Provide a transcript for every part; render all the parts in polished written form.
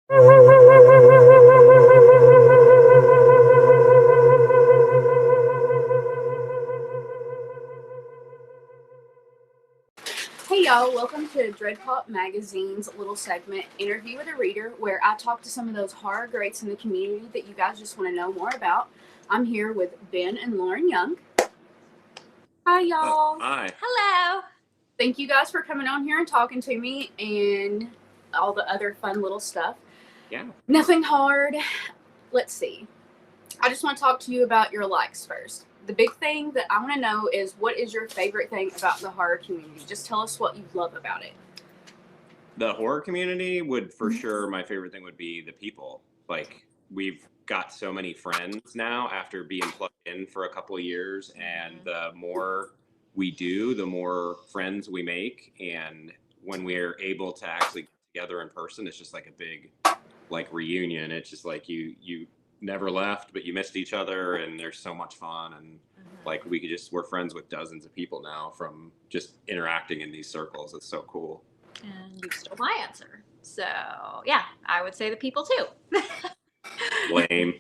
Hey y'all, welcome to Dread Pop Magazine's little segment, Interview with a Reader, where I talk to some of those horror greats in the community that you guys just want to know more about. I'm here with Ben and Lauren Young. Hi y'all. Hi. Hello. Thank you guys for coming on here and talking to me and all the other fun little stuff. Yeah. Nothing hard. Let's see. I just want to talk to you about your likes first. The big thing that I want to know is, what is your favorite thing about the horror community? Just tell us what you love about it. The horror community would for sure, my favorite thing would be the people. Like, we've got so many friends now after being plugged in for a couple of years, and the more we do, the more friends we make. And when we're able to actually get together in person, it's just like a big reunion. It's just like you never left, but you missed each other, and there's so much fun. And we're friends with dozens of people now from just interacting in these circles. It's so cool. And you stole my answer. So, yeah, I would say the people too. Lame.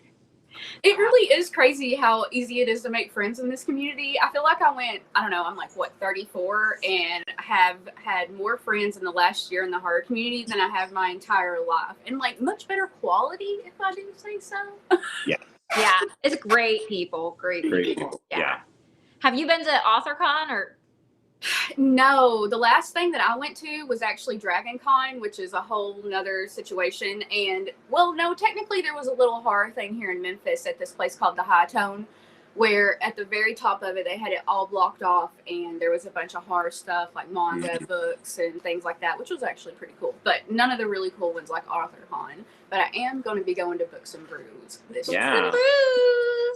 It really is crazy how easy it is to make friends in this community. I feel like I'm like, 34, and have had more friends in the last year in the horror community than I have my entire life. And, much better quality, if I do say so. Yeah. Yeah, it's great people. Great people. Yeah. Have you been to AuthorCon or? No, the last thing that I went to was actually Dragon Con, which is a whole nother situation. And, well, no, technically there was a little horror thing here in Memphis at this place called the High Tone, where at the very top of it, they had it all blocked off, and there was a bunch of horror stuff, like manga, books, and things like that, which was actually pretty cool. But none of the really cool ones like AuthorCon. But I am going to be going to Books and Brews this year. Yeah.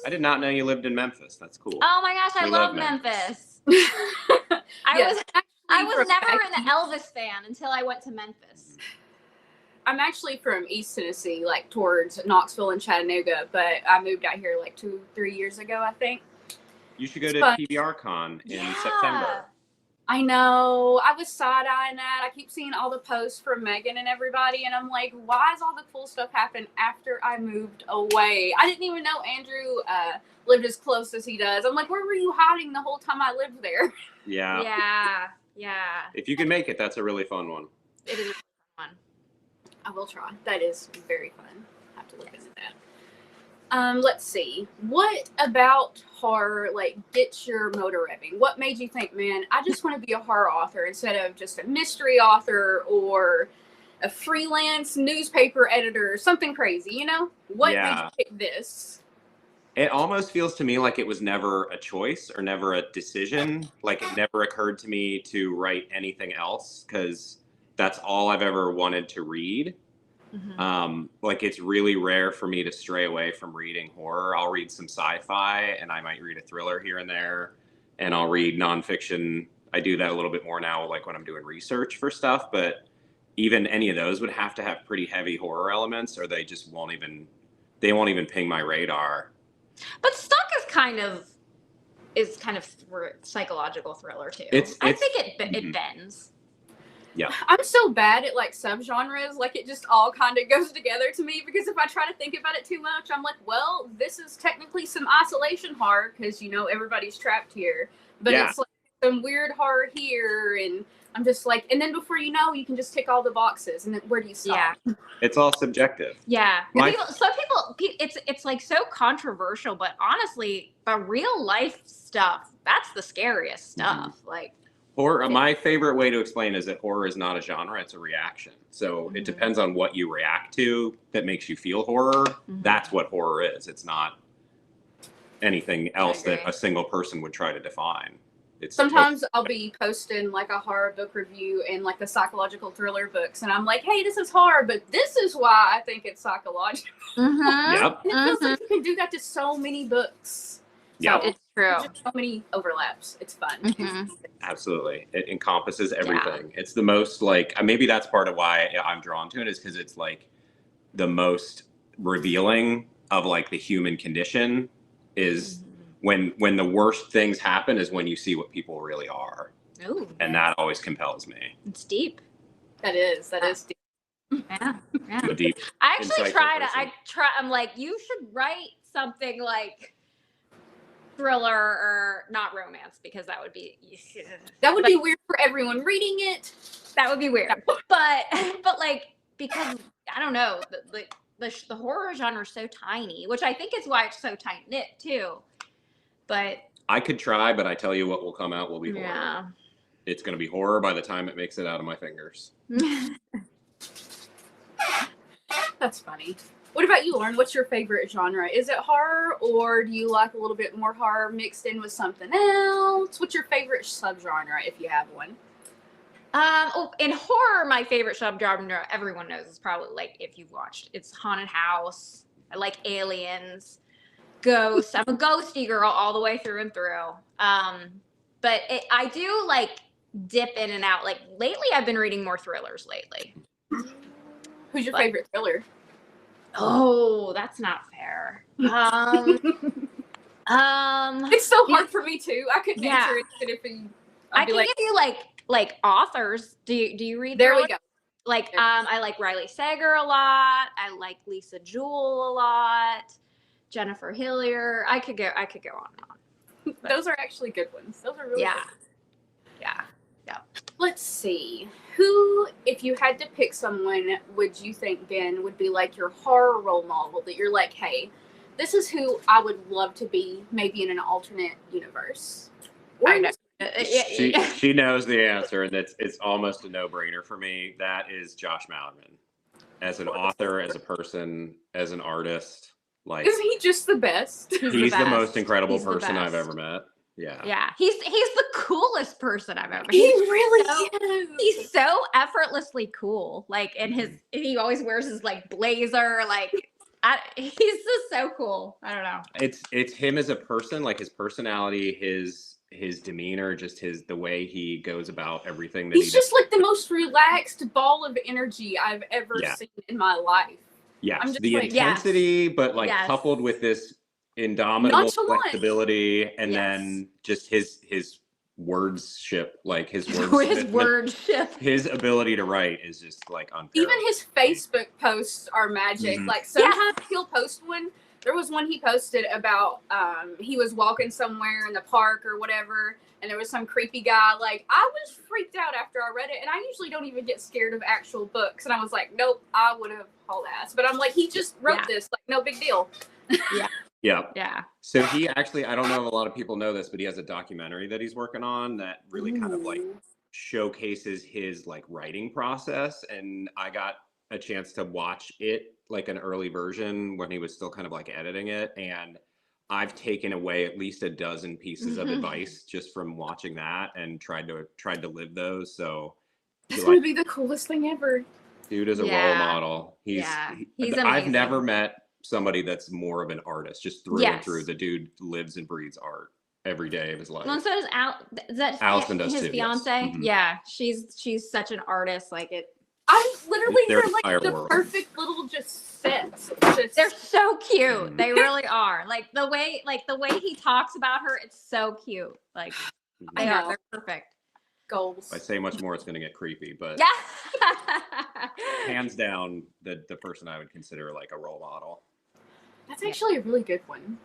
I did not know you lived in Memphis. That's cool. Oh my gosh, I love Memphis. I was never an Elvis fan until I went to Memphis. I'm actually from East Tennessee, towards Knoxville and Chattanooga, but I moved out here 2-3 years ago, I think. You should go to PBR Con in September. I know. I was side-eyeing that. I keep seeing all the posts from Megan and everybody, and I'm like, why is all the cool stuff happen after I moved away? I didn't even know Andrew lived as close as he does. I'm like, where were you hiding the whole time I lived there? Yeah. If you can make it, that's a really fun one. It is a fun one. I will try. That is very fun. I have to look into that. Let's see. What about horror, gets your motor revving? What made you think, man, I just want to be a horror author instead of just a mystery author or a freelance newspaper editor or something crazy, What made you pick this? It almost feels to me like it was never a choice or never a decision. It never occurred to me to write anything else because that's all I've ever wanted to read. It's really rare for me to stray away from reading horror. I'll read some sci-fi, and I might read a thriller here and there, and I'll read nonfiction. I do that a little bit more now, when I'm doing research for stuff, but even any of those would have to have pretty heavy horror elements, or they just won't even ping my radar. But Stuck is kind of psychological thriller too. I think it bends. Yeah. I'm so bad at subgenres. It just all kind of goes together to me, because if I try to think about it too much, I'm like, well, this is technically some isolation horror because everybody's trapped here, but it's some weird horror here, and I'm just and then before you know, you can just tick all the boxes, and then where do you stop? Yeah. It's all subjective. Yeah. It's so controversial, but honestly, the real life stuff, that's the scariest stuff. Horror, my favorite way to explain is that horror is not a genre, it's a reaction. So it depends on what you react to that makes you feel horror. That's what horror is. It's not anything else that a single person would try to define. Sometimes I'll be posting a horror book review and the psychological thriller books, and I'm like, hey, this is horror, but this is why I think it's psychological. Yep. And it feels like you can do that to so many books. Yeah, it's true. Just so many overlaps. It's fun. Absolutely. It encompasses everything. Yeah. It's the most maybe that's part of why I'm drawn to it, is because it's the most revealing of the human condition is when the worst things happen is when you see what people really are. Ooh, and that always compels me. It's deep. That is deep. Yeah. Yeah. A deep, I actually insightful person. I'm like, you should write something like thriller or not romance, because that would be That would be weird for everyone reading it. that would be weird. But like, because I don't know, the horror genre is so tiny, which I think is why it's so tight knit too. But I could try, but I tell you what will come out will be horror. yeah. It's going to be horror by the time it makes it out of my fingers. That's funny. What about you, Lauren? What's your favorite genre? Is it horror, or do you like a little bit more horror mixed in with something else? What's your favorite subgenre, if you have one? In horror, my favorite subgenre, everyone knows, is probably, like, if you've watched, it's haunted house. I like aliens, ghosts. I'm a ghosty girl all the way through and through. But I do like dip in and out. Like lately, I've been reading more thrillers lately. Who's your favorite thriller? Oh, that's not fair. It's so hard for me too. I couldn't answer it if I can give you like authors. Do you read? There we go. Like I like Riley Sager a lot. I like Lisa Jewell a lot. Jennifer Hillier. I could go on and on. But those are actually good ones. Those are really good. Yeah. Let's see. Who, if you had to pick someone, would you think, Ben, would be like your horror role model that you're like, hey, this is who I would love to be, maybe in an alternate universe? I know. She knows the answer, and it's almost a no-brainer for me. That is Josh Malerman. As an author, as a person, as an artist. Like, isn't he just the best? He's the most incredible person I've ever met. Yeah. He's the coolest person I've ever met. He really is. He's so effortlessly cool. Like, and he always wears his like blazer. Like, he's just so cool. I don't know. It's him as a person, like his personality, his demeanor, just the way he goes about everything that he's just like the most relaxed ball of energy I've ever seen in my life. Yeah, the intensity, but like coupled with this indomitable flexibility, and then just his wordship, like his wordship. His ability to write is just like unparalleled. Even his Facebook posts are magic. Like sometimes he'll post one. There was one he posted about he was walking somewhere in the park or whatever, and there was some creepy guy. Like, I was freaked out after I read it, and I usually don't even get scared of actual books. And I was like, nope, I would have hauled ass. But I'm like, he just wrote this, like, no big deal. Yeah. So he actually, I don't know if a lot of people know this, but he has a documentary that he's working on that really kind of like showcases his like writing process. And I got a chance to watch it, like an early version when he was still kind of like editing it. And I've taken away at least a dozen pieces of advice just from watching that and tried to live those. So that's going to be the coolest thing ever. Dude is a role model. He's amazing. I've never met somebody that's more of an artist, just through and through. The dude lives and breathes art every day of his life. Well, and so does Allison does his too, fiance. Yeah, she's such an artist. Like it. I literally they're like the perfect little just sets. They're so cute. They really are. Like the way he talks about her, it's so cute. Like they're perfect. Goals. If I say much more, it's going to get creepy, but hands down, the person I would consider like a role model. That's actually a really good one.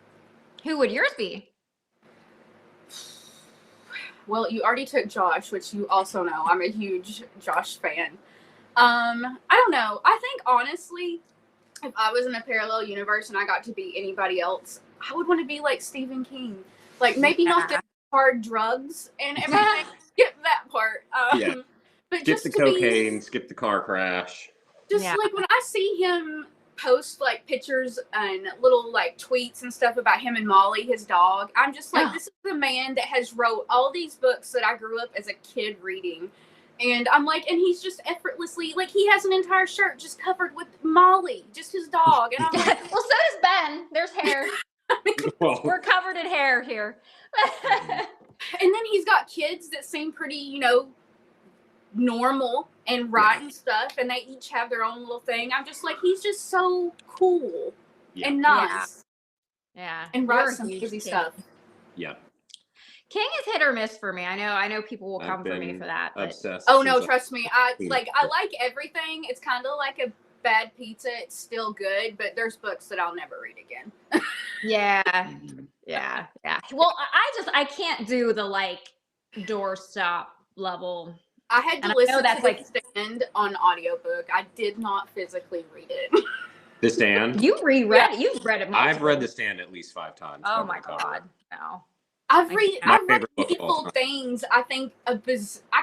Who would yours be? Well, you already took Josh, which you also know. I'm a huge Josh fan. I don't know. I think honestly, if I was in a parallel universe and I got to be anybody else, I would want to be like Stephen King. Like maybe not the hard drugs and everything. Skip that part. But skip just the cocaine, skip the car crash. Just like when I see him post like pictures and little like tweets and stuff about him and Molly, his dog, I'm just like, this is the man that has wrote all these books that I grew up as a kid reading. And I'm like, and he's just effortlessly, like he has an entire shirt just covered with Molly, just his dog. And I'm like, well, so does Ben. There's hair. We're covered in hair here. And then he's got kids that seem pretty, normal and writing stuff, and they each have their own little thing. I'm just like, he's just so cool and nice. Yeah. And writes some crazy stuff. Yeah. King is hit or miss for me. I know people will I've come for me been for that, but obsessed. Oh no, since trust me. I seen like it. I like everything. It's kind of like a bad pizza. It's still good, but there's books that I'll never read again. yeah, yeah. Well, I can't do the like doorstop level. I had to And I know listen that's to like- The Stand on audiobook. I did not physically read it. The Stand. You reread it. You've read it. I've read multiple- The Stand at least 5 times. Oh cover my to cover. god, no. I've My read favorite book of all Needful time. Things. I think I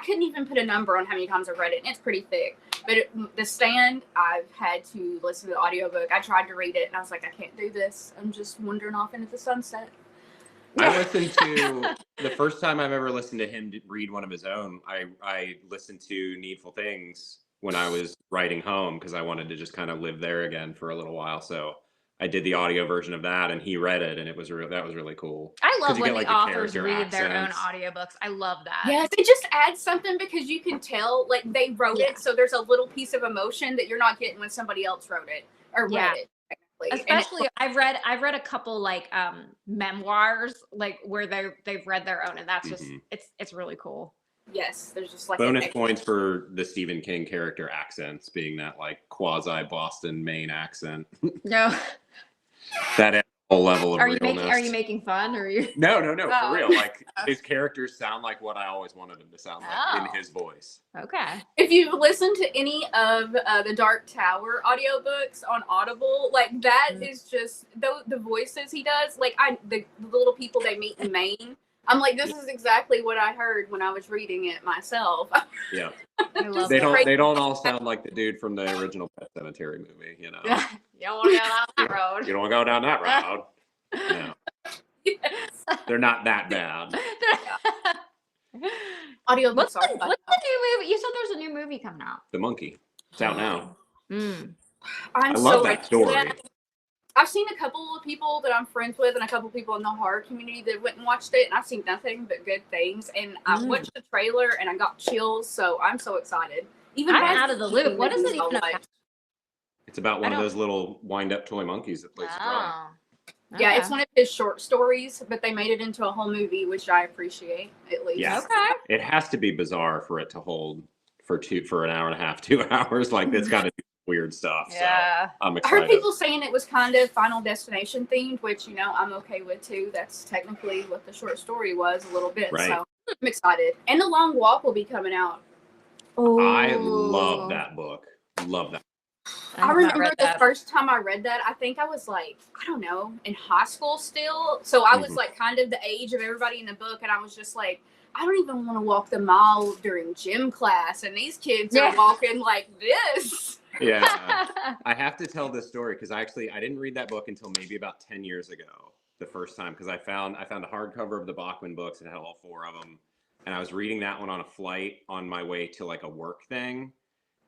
couldn't even put a number on how many times I've read it, and it's pretty thick. But The Stand, I've had to listen to the audiobook. I tried to read it, and I was like, I can't do this. I'm just wandering off into the sunset. I listened to the first time I've ever listened to him read one of his own. I listened to Needful Things when I was writing home because I wanted to just kind of live there again for a little while. So I did the audio version of that, and he read it, and that was really cool. I love you when get, like, the the authors character read their own accents. audiobooks. I love that. Yes, it just adds something because you can tell, like, they wrote Yeah. it, so there's a little piece of emotion that you're not getting when somebody else wrote it or Yeah. read it. Technically. And Especially, I've read a couple like memoirs, like where they've read their own, and that's just it's really cool. yes, there's just like Bonus an points for the Stephen King character accents being that like quasi Boston Maine accent. No, That whole level of are you realness. making fun, or are you? No, Oh. for real. Like his characters sound like what I always wanted them to sound like Oh. in his voice. Okay. If you've listened to any of the Dark Tower audiobooks on Audible, like that is just the voices he does. Like the little people they meet in Maine. I'm like, this is exactly what I heard when I was reading it myself. Yeah. I love They that. don't all sound like the dude from the original Pet Sematary movie, you know. You don't want to go down that road. You don't want to go down that road. No. Yes. They're not that bad. Audiobooks What's are the fun. new movie? You said there's a new movie coming out. The Monkey. It's out now. Mm. I I love that story. I've seen a couple of people that I'm friends with and a couple of people in the horror community that went and watched it, and I've seen nothing but good things. And I watched the trailer and I got chills, so I'm so excited. Even I'm past out of the loop. What is it movies I'll even watch. about? It's about one I of don't- those little wind-up toy monkeys that plays the drum. Oh. Yeah, Okay. it's one of his short stories, but they made it into a whole movie, which I appreciate at least. Yeah. Okay. It has to be bizarre for it to hold for an hour and a half, 2 hours. Like it's got to do weird stuff. Yeah. So I'm I excited. heard people saying it was kind of Final Destination themed, which, I'm okay with too. That's technically what the short story was a little bit. Right. So I'm excited. And The Long Walk will be coming out. I love that book. Love that. I remember the first time I read that, I think I was like, I don't know, in high school still. So I was like kind of the age of everybody in the book. And I was just like, I don't even want to walk the mile during gym class. And these kids are walking like this. Yeah. I have to tell this story because I didn't read that book until maybe about 10 years ago, the first time, because I found a hardcover of the Bachman books and had all 4 of them. And I was reading that one on a flight on my way to like a work thing.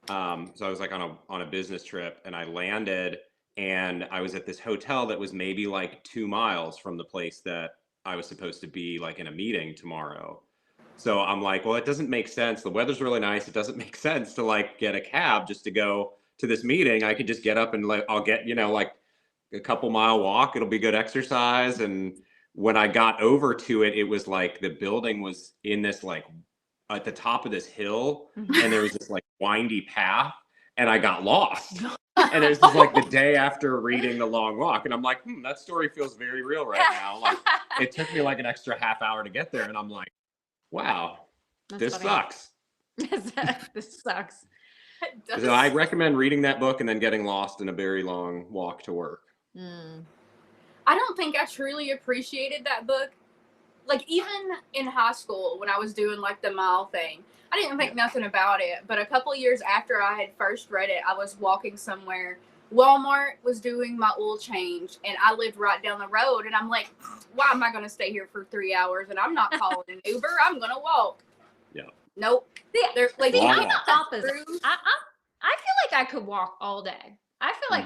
So I was like on a business trip, and I landed, and I was at this hotel that was maybe like 2 miles from the place that I was supposed to be like in a meeting tomorrow. So I'm like, well, it doesn't make sense. The weather's really nice. It doesn't make sense to like get a cab just to go to this meeting. I could just get up and I'll get, like a couple mile walk. It'll be good exercise. And when I got over to it, it was like the building was in this like at the top of this hill, and there was this like windy path, and I got lost. And it was just like the day after reading The Long Walk, and I'm like, that story feels very real right now. Like it took me like an extra half hour to get there, and I'm like, wow, this sucks. This sucks. So I recommend reading that book and then getting lost in a very long walk to work. I don't think I truly appreciated that book. Like, even in high school, when I was doing, like, the mile thing, I didn't think nothing about it. But a couple years after I had first read it, I was walking somewhere. Walmart was doing my oil change, and I lived right down the road. And I'm like, why am I going to stay here for 3 hours? And I'm not calling an Uber. I'm going to walk. Yeah. Nope. They're, like, I'm the opposite. I feel like I could walk all day. I feel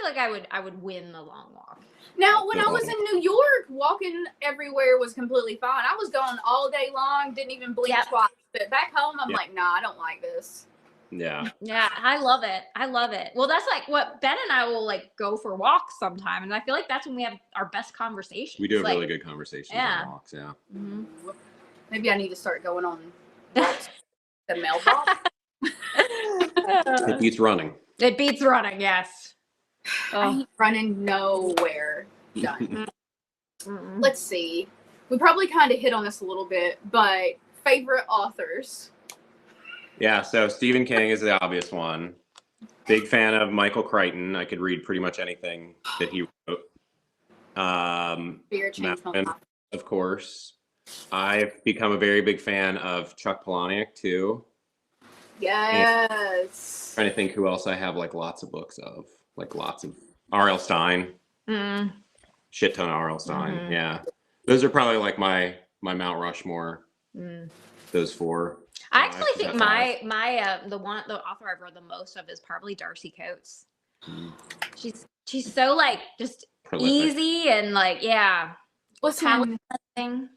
like I would win the long walk. Now, when I was in New York, walking everywhere was completely fine. I was gone all day long, didn't even blink twice. But back home, I'm like, nah, I don't like this. Yeah. Yeah, I love it. I love it. Well, that's like what Ben and I will like go for walks sometime, and I feel like that's when we have our best conversations. We do have like, really good conversations yeah. on walks, yeah. Mhm. Maybe I need to start going on walks. The mailbox. It beats running. It beats running, yes. I Oh. ain't running nowhere. Done. Mm-mm. Let's see. We probably kind of hit on this a little bit, but favorite authors. Yeah, so Stephen King is the obvious one. Big fan of Michael Crichton. I could read pretty much anything that he wrote. Fear changed my Mountain, life. of course. I've become a very big fan of Chuck Palahniuk too. Yes. Trying to think who else I have like lots of books of, like lots of R.L. Stein. Mm. Shit ton of R.L. Stein. Mhm. Yeah, those are probably like my Mount Rushmore. Mm. Those four. I actually Is think that five? the author I've read the most of is probably Darcy Coates. Mm. She's so like just Prolific. easy and like Listen, thing.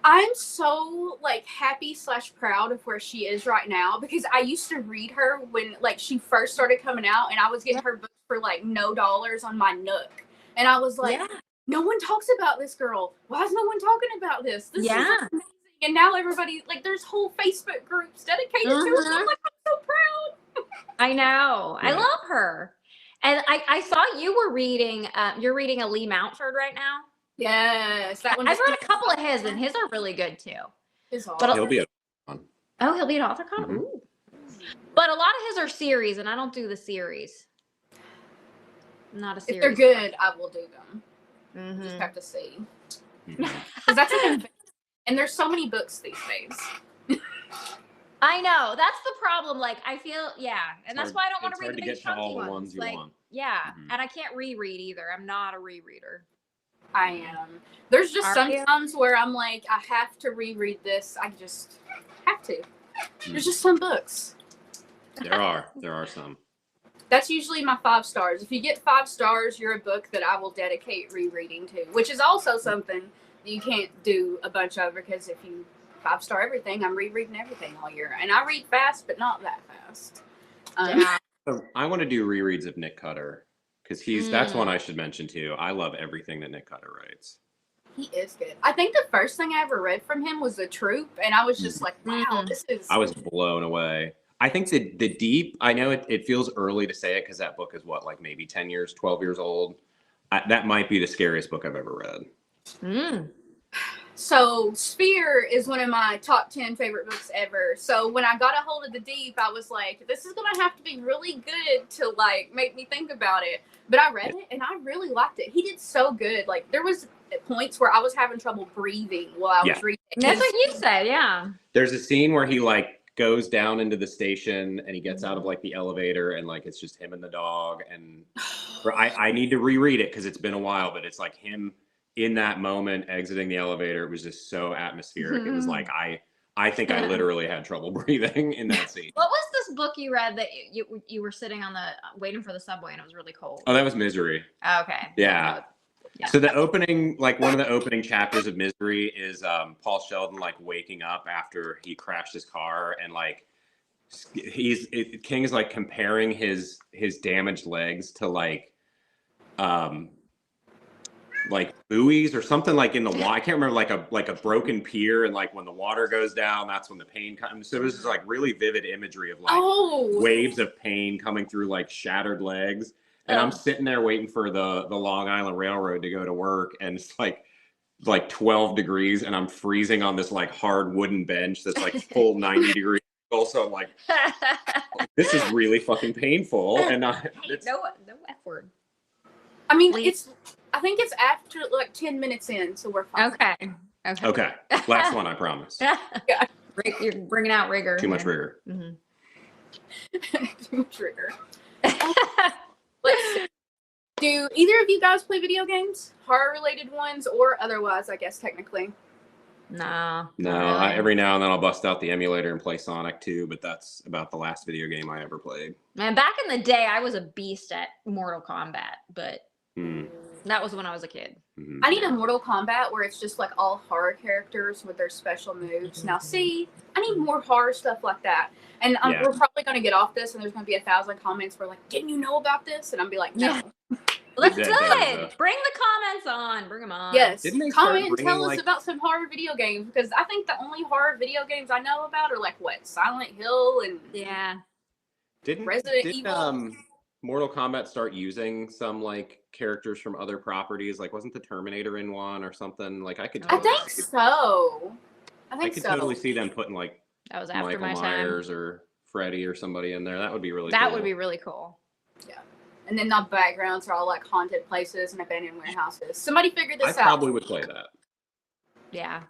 I'm so like happy / proud of where she is right now because I used to read her when like she first started coming out, and I was getting her books for like no dollars on my Nook, and I was like, no one talks about this girl. Why is no one talking about this? This is amazing. And now everybody like there's whole Facebook groups dedicated to her. I'm like, I'm so proud. I know. Yeah. I love her. And I saw you were reading. You're reading a Lee Mountford right now. Yes, that one. I've read a couple of his, and his are really good too. But He'll be a one. Oh, he'll be an author con. Mhm. But a lot of his are series, and I don't do the series. Not a series. if they're good, I will do them. Mhm. Just have to see. Mhm. Because that's an investment. And there's so many books these days. I know. That's the problem. Like, I feel, and that's why I don't want to read the big Get to all chunky the ones. you Like, want. and I can't reread either. I'm not a rereader. I am. There's just Are you? sometimes where I'm like, I have to reread this. I just have to. There's just some books. There are some. That's usually my 5 stars. If you get 5 stars, you're a book that I will dedicate rereading to, which is also something that you can't do a bunch of because if you 5-star everything, I'm rereading everything all year. And I read fast, but not that fast. So I want to do rereads of Nick Cutter because that's one I should mention too. I love everything that Nick Cutter writes. He is good. I think the first thing I ever read from him was The Troop, and I was just like, wow, this is... I was blown away. I think the Deep, I know it feels early to say it because that book is what, like maybe 10 years, 12 years old. That might be the scariest book I've ever read. So Sphere is one of my top 10 favorite books ever. So when I got a hold of The Deep, I was like, this is going to have to be really good to like make me think about it. But I read it and I really liked it. He did so good. Like there was points where I was having trouble breathing while I was reading. That's what you said, yeah. There's a scene where he like goes down into the station and he gets out of like the elevator and like it's just him and the dog. And I need to reread it because it's been a while, but it's like him in that moment exiting the elevator. It was just so atmospheric. It was like I think I literally had trouble breathing in that scene. What was this book you read that you were sitting on the waiting for the subway and it was really cold? Oh, that was Misery. Oh, okay. Yeah. So the opening, like one of the opening chapters of Misery is Paul Sheldon like waking up after he crashed his car and like King is like comparing his damaged legs to like buoys or something like in the water. I can't remember, like a broken pier, and like when the water goes down, that's when the pain comes. So it was just like really vivid imagery of like waves of pain coming through like shattered legs. And I'm sitting there waiting for the Long Island Railroad to go to work, and it's like 12 degrees, and I'm freezing on this like hard wooden bench that's like full 90 degrees. Also, I'm like, this is really fucking painful. And no F word. I mean, I think it's after like 10 minutes in, so we're fine. Okay. Last one, I promise. You're bringing out rigor. Too much rigor. Too much rigor. Let's see. Do either of you guys play video games? Horror-related ones or otherwise, I guess, technically? No. Really. Every now and then I'll bust out the emulator and play Sonic 2, but that's about the last video game I ever played. Man, back in the day, I was a beast at Mortal Kombat, but That was when I was a kid. Mhm. I need a Mortal Kombat where it's just like all horror characters with their special moves. Now, see, I need more horror stuff like that. And Yeah. we're probably going to get off this, and there's going to be 1,000 comments where like, "Didn't you know about this?" And I'm be like, "No." Yeah. Let's do That- it. Bring the comments on. Bring them on. Yes, Didn't they start comment and tell bringing, us about some horror video games, because I think the only horror video games I know about are like what, Silent Hill and Yeah. Resident Evil. Mortal Kombat start using some like characters from other properties? Like, wasn't the Terminator in one or something? Like, I could. I Totally think so. I could totally see them putting like That was after Michael my time. Myers or Freddy or somebody in there. That would be really. That cool. would be really cool. And then the backgrounds are all like haunted places and abandoned warehouses. Somebody figured I this out. probably would play that. Yeah.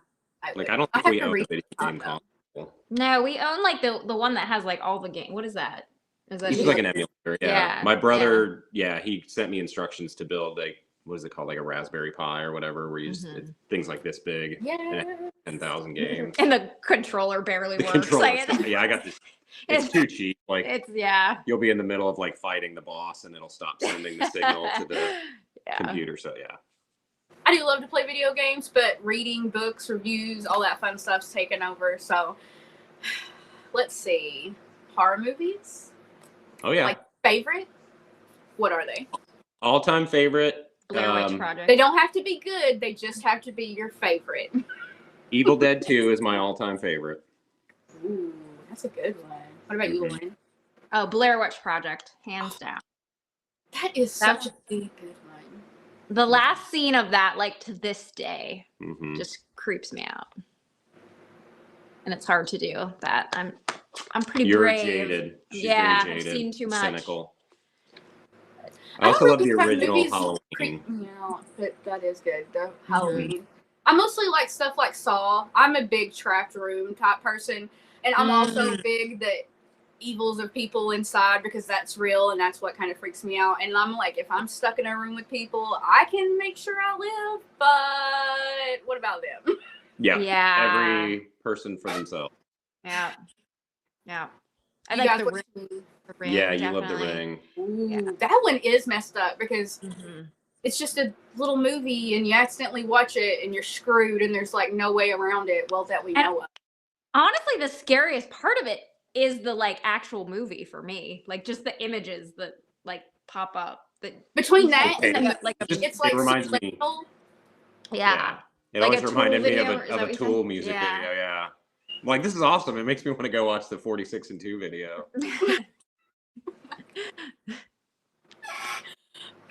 Like, I don't think have we to own the read video about game that. console. No, we own like the one that has like all the game. What is that? Is that It's like an emulator. Yeah. Yeah, My brother, he sent me instructions to build like, what is it called? Like a Raspberry Pi or whatever, where you just, it's things like this big. Yeah. 10,000 games. And the controller barely The works. controller, Like, yeah, I got this. It's too cheap. Like, it's yeah. you'll be in the middle of like fighting the boss, and it'll stop sending the signal to the Yeah. computer. So yeah. I do love to play video games, but reading books, reviews, all that fun stuff's taken over. So let's see. Horror movies? Oh yeah. Like favorite? What are they? All-time favorite. Blair Witch Project. They don't have to be good. They just have to be your favorite. Evil Dead 2 is my all-time favorite. Ooh, that's a good one. What about you, Lynn? Oh, Blair Witch Project, hands down. That is such a good one. The last scene of that, like to this day, Mhm. just creeps me out. And it's hard to do that. I'm pretty You're brave. jaded. She's Yeah, very I've jaded, seen too much. cynical. I don't also love the really have original movies Halloween. creep me out, but that is good. The Halloween. I mostly like stuff like Saw. I'm a big trapped room type person, and I'm also big the evils of people inside, because that's real and that's what kind of freaks me out. And I'm like, if I'm stuck in a room with people, I can make sure I live, but what about them? Yeah. Yeah. Every person for themselves. Yeah. Yeah. I You like guys, the what's ring. the- The ring, Yeah, you love the definitely. ring. Ooh, Yeah. that one is messed up because Mhm. it's just a little movie and you accidentally watch it and you're screwed and there's like no way around it. Well, that we And- know of. Honestly, the scariest part of it is the like actual movie for me. Like just the images that like pop up. That Between that Okay. and the, like a, Just- it's like it reminds me. subliminal. yeah. It Like always a Tool reminded me video, of is that a what you Tool said? music Yeah. video. Yeah. Like, this is awesome. It makes me want to go watch the 46 and 2 video.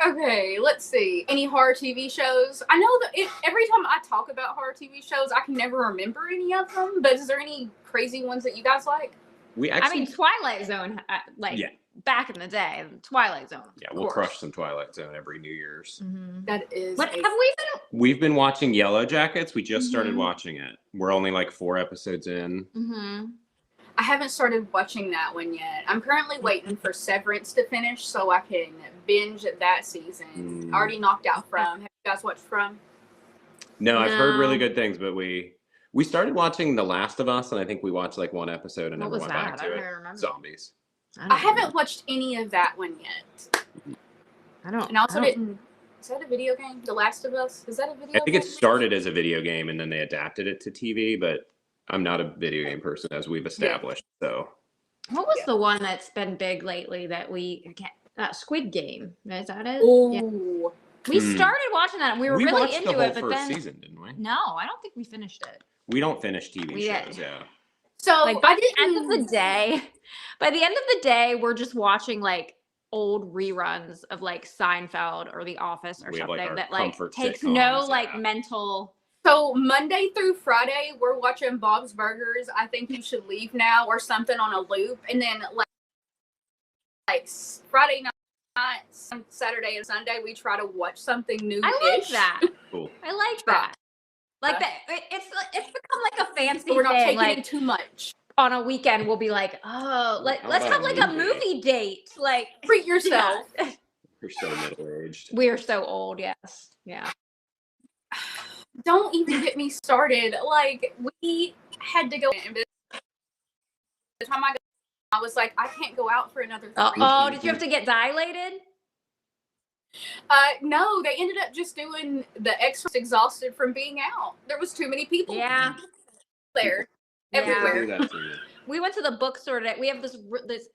Okay, let's see. Any horror TV shows? I know that every time I talk about horror TV shows, I can never remember any of them. But is there any crazy ones that you guys like? We I actually, mean, Twilight Zone, like Yeah. back in the day, Twilight Zone. yeah, of we'll course. crush some Twilight Zone every New Year's. Mhm. That is. What have we been? We've been watching Yellow Jackets. We just started Mhm. watching it. We're only like 4 episodes in. Mm-hmm. I haven't started watching that one yet. I'm currently waiting for Severance to finish so I can binge that season. Already knocked out From. Have you guys watched From? No, I've heard really No. good things, but we started watching The Last of Us, and I think we watched like 1 episode and What never was went that? back I to don't it. even remember. Zombies. I haven't watched any of that one yet. I don't. And I also I don't- didn't. Is that a video game? The Last of Us? Is that a video I think game? it started as a video game and then they adapted it to TV, but I'm not a video game person, as we've established. So What was the one that's been big lately that we Squid Game? Is that it? Ooh. Yeah. We started watching that and we were really watched into the whole it, but first then season, didn't we? no, I don't think we finished it. We don't finish TV We did. shows, yeah. So Like by I the didn't. end of the day, we're just watching like old reruns of like Seinfeld or The Office or We have, like, something our that like comfort takes no sitcoms, like yeah. mental. So Monday through Friday, we're watching Bob's Burgers. I think you should leave now, or something on a loop, and then like Friday night, Saturday, and Sunday, we try to watch something new. I like that. Cool. I like that. Like that. It's become like a fancy So we're not thing. taking Like in too much. on a weekend, we'll be like, oh, How let's about have like a a movie? movie date. Like Treat yourself. yeah. You're so middle-aged. We are so old. Yes. Yeah. Don't even get me started. Like, we had to go in. By the time I was like, I can't go out for another 3 Oh, weeks. did you have to get dilated? No, they ended up just doing the extras exhausted from being out. There was too many people Yeah. there, Yeah. everywhere. Do that to you. We went to the bookstore today. We have this.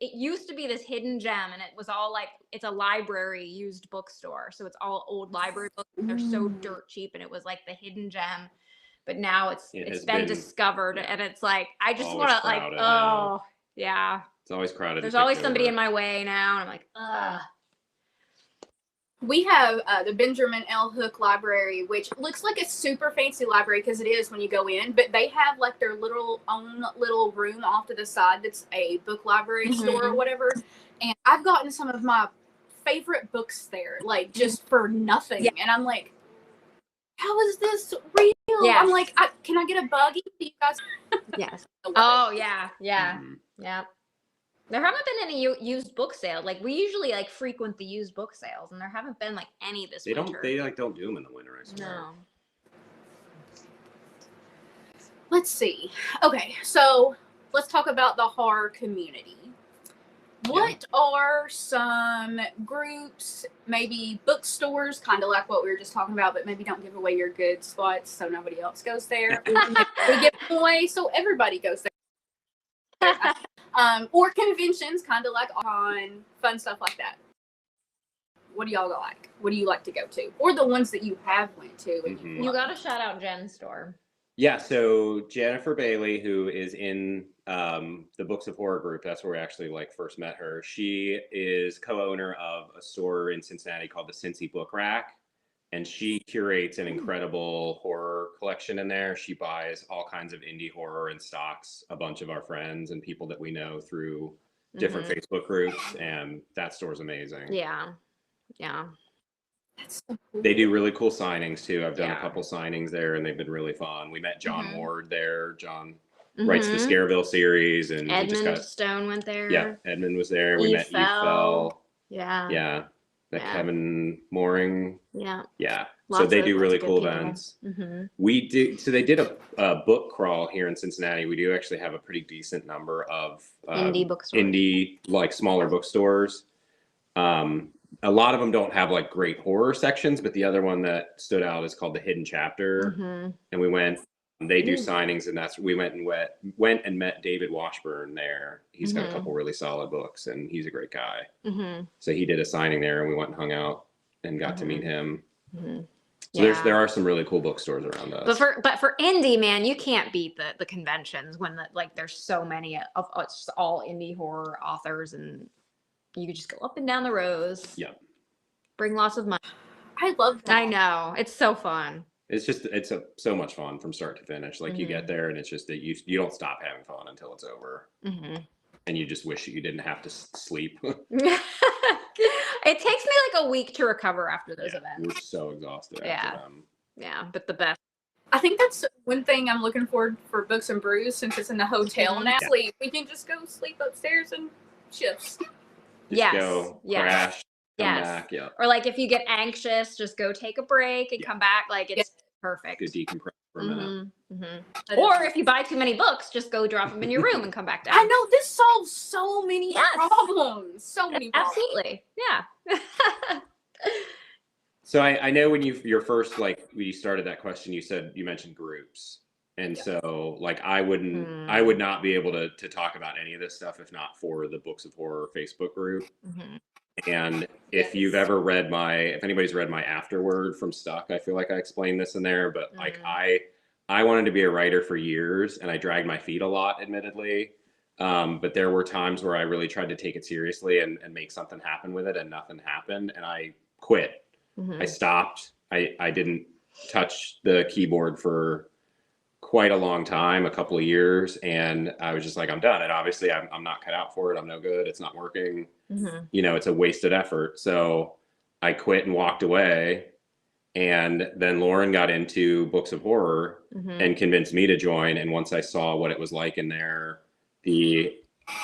It used to be this hidden gem, and it was all like it's a library used bookstore. So it's all old library books. They're so dirt cheap, and it was like the hidden gem. But now it's been discovered, and it's like I just want to like yeah. It's always crowded. There's always somebody in my way now, and I'm like ugh. We have the Benjamin L. Hook Library, which looks like a super fancy library because it is when you go in, but they have like their own little room off to the side that's a book library store or whatever. And I've gotten some of my favorite books there, like just for nothing. Yeah. And I'm like, how is this real? Yes. I'm like, can I get a buggy? You guys? Yes. Oh, yeah. Yeah. Yeah. There haven't been any used book sales. Like we usually like frequent the used book sales, and there haven't been like any this winter. They don't do them in the winter, I swear. No. Let's see. Okay, so let's talk about the horror community. What are some groups, maybe bookstores, kind of like what we were just talking about, but maybe don't give away your good spots so nobody else goes there. We give them away so everybody goes there. Or conventions, kind of like on fun stuff like that. What do y'all like? What do you like to go to? Or the ones that you have went to. And you got to shout out Jen's store. Yeah, so Jennifer Bailey, who is in the Books of Horror group, that's where we actually like first met her. She is co-owner of a store in Cincinnati called the Cincy Book Rack, and she curates an incredible horror collection in there. She buys all kinds of indie horror and stocks a bunch of our friends and people that we know through different Facebook groups, and that store's amazing. Yeah. Yeah. That's so cool. They do really cool signings too. I've done a couple signings there, and they've been really fun. We met John Ward there. John writes the Scareville series, and Edmund Stone went there. Yeah, Edmund was there. We met Eve Fell. Yeah. Yeah. Kevin Mooring. Yeah. Yeah. So they do really cool events. We did. So they did a book crawl here in Cincinnati. We do actually have a pretty decent number of indie bookstores. Indie, like smaller bookstores. A lot of them don't have like great horror sections, but the other one that stood out is called the Hidden Chapter. And we went. They do signings, and we went and met David Washburn there. He's got a couple really solid books, and he's a great guy. So he did a signing there, and we went and hung out and got to meet him. So there are some really cool bookstores around us. But for indie, man, you can't beat the conventions when there's so many of it's all indie horror authors, and you could just go up and down the rows. Yeah. Bring lots of money. I love that. I know. It's so fun. It's so much fun from start to finish. Like you get there, and it's just that you don't stop having fun until it's over. And you just wish that you didn't have to sleep. It takes me like a week to recover after those events. We're so exhausted after them. Yeah, but the best. I think that's one thing I'm looking forward for Books and Brews, since it's in the hotel now. Sleep. We can just go sleep upstairs and shifts. Go crash. Come back, Or like if you get anxious, just go take a break and come back. Like it's perfect. Go decompress for a minute. Or if you buy too many books, just go drop them in your room and come back down. I know, this solves so many problems. So many problems. Absolutely. Yeah. So I know when your first, like when you started that question, you mentioned groups. And so like I would not be able to talk about any of this stuff if not for the Books of Horror Facebook group. And if anybody's read my afterword from Stuck, I feel like I explained this in there, but like I wanted to be a writer for years, and I dragged my feet a lot, admittedly. But there were times where I really tried to take it seriously and make something happen with it, and nothing happened, and I quit. I stopped. I didn't touch the keyboard for quite a long time, a couple of years, and I was just like, I'm done. And obviously I'm not cut out for it. I'm no good. It's not working. It's a wasted effort. So I quit and walked away. And then Lauren got into Books of Horror and convinced me to join. And once I saw what it was like in there, the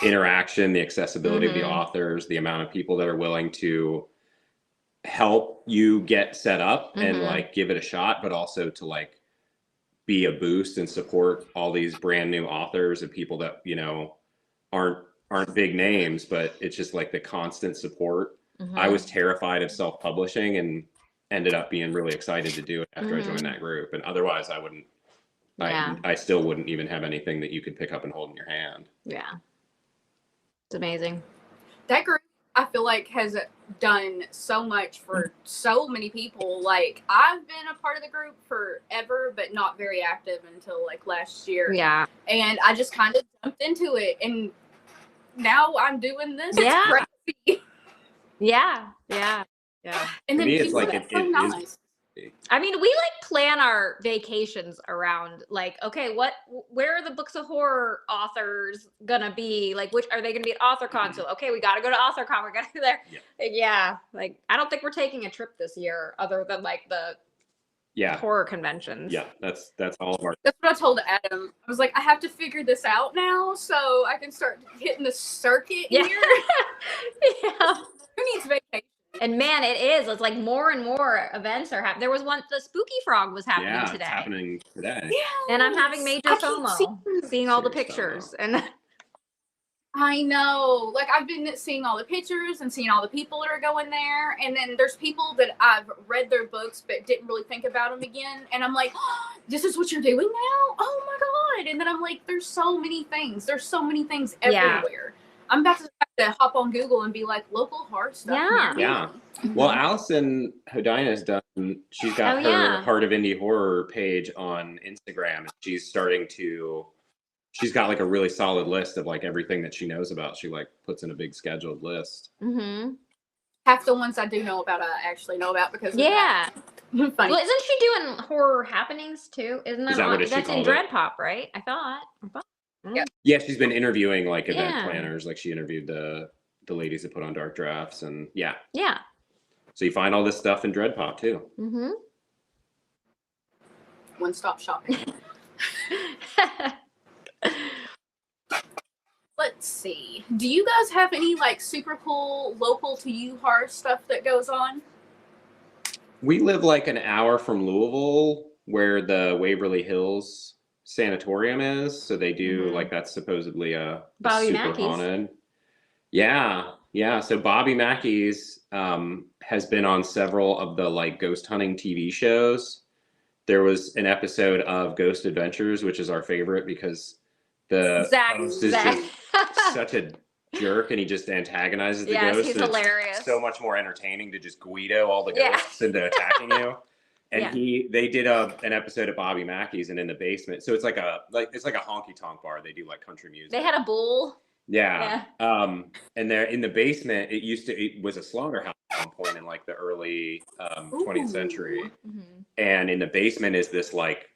interaction, the accessibility of the authors, the amount of people that are willing to help you get set up and like give it a shot, but also to like be a boost and support all these brand new authors and people that aren't big names, but it's just like the constant support I was terrified of self-publishing and ended up being really excited to do it after I joined that group. And otherwise I wouldn't, I still wouldn't even have anything that you could pick up and hold in your hand. Yeah. It's amazing. That group, I feel like, has done so much for so many people. Like, I've been a part of the group forever, but not very active until like last year. Yeah. And I just kind of jumped into it, and now I'm doing this. Yeah. It's crazy. Yeah. Yeah. Yeah. And then To me, it's people like are so nice. I mean, we like plan our vacations around like, okay, where are the books of horror authors gonna be? Like, which are they gonna be at AuthorCon? So, okay, we gotta go to AuthorCon. We're gonna go there. Yeah. Like, I don't think we're taking a trip this year, other than like the horror conventions. Yeah, that's all of our. That's what I told Adam. I was like, I have to figure this out now so I can start hitting the circuit here. Yeah. Who needs vacation? And man, it is. It's like more and more events are happening. There was one, the Spooky Frog was happening today. It's happening today. Yeah. And I'm having major FOMO, seeing all the pictures. And I know. Like, I've been seeing all the pictures and seeing all the people that are going there. And then there's people that I've read their books but didn't really think about them again. And I'm like, oh, this is what you're doing now? Oh my God. And then I'm like, there's so many things. There's so many things everywhere. I'm about to have to hop on Google and be like, local horror stuff. Yeah. Well, Allison Hodina has done, she's got her Heart of Indie Horror page on Instagram. And she's got like a really solid list of like everything that she knows about. She like puts in a big scheduled list. Half the ones I do know about, I actually know about because funny. Well, isn't she doing horror happenings too? Isn't that, that's in Dread Pop, right? I thought. Yeah, she's been interviewing like event planners. Like she interviewed the ladies that put on Dark Drafts, and yeah. So you find all this stuff in Dread Pop too. One-stop shopping. Let's see. Do you guys have any like super cool local to you horror stuff that goes on? We live like an hour from Louisville, where the Waverly Hills Sanatorium is. So they do like, that's supposedly a super haunted. Yeah. So Bobby Mackey's has been on several of the like ghost hunting TV shows. There was an episode of Ghost Adventures, which is our favorite because the host is just such a jerk and he just antagonizes the ghosts. He's hilarious. It's so much more entertaining to just Guido all the ghosts into attacking you. And they did an episode of Bobby Mackey's, and in the basement, so it's like a honky tonk bar. They do like country music. They had a bull. Yeah. And there in the basement, it was a slaughterhouse at one point in like the early 20th century. And in the basement is this like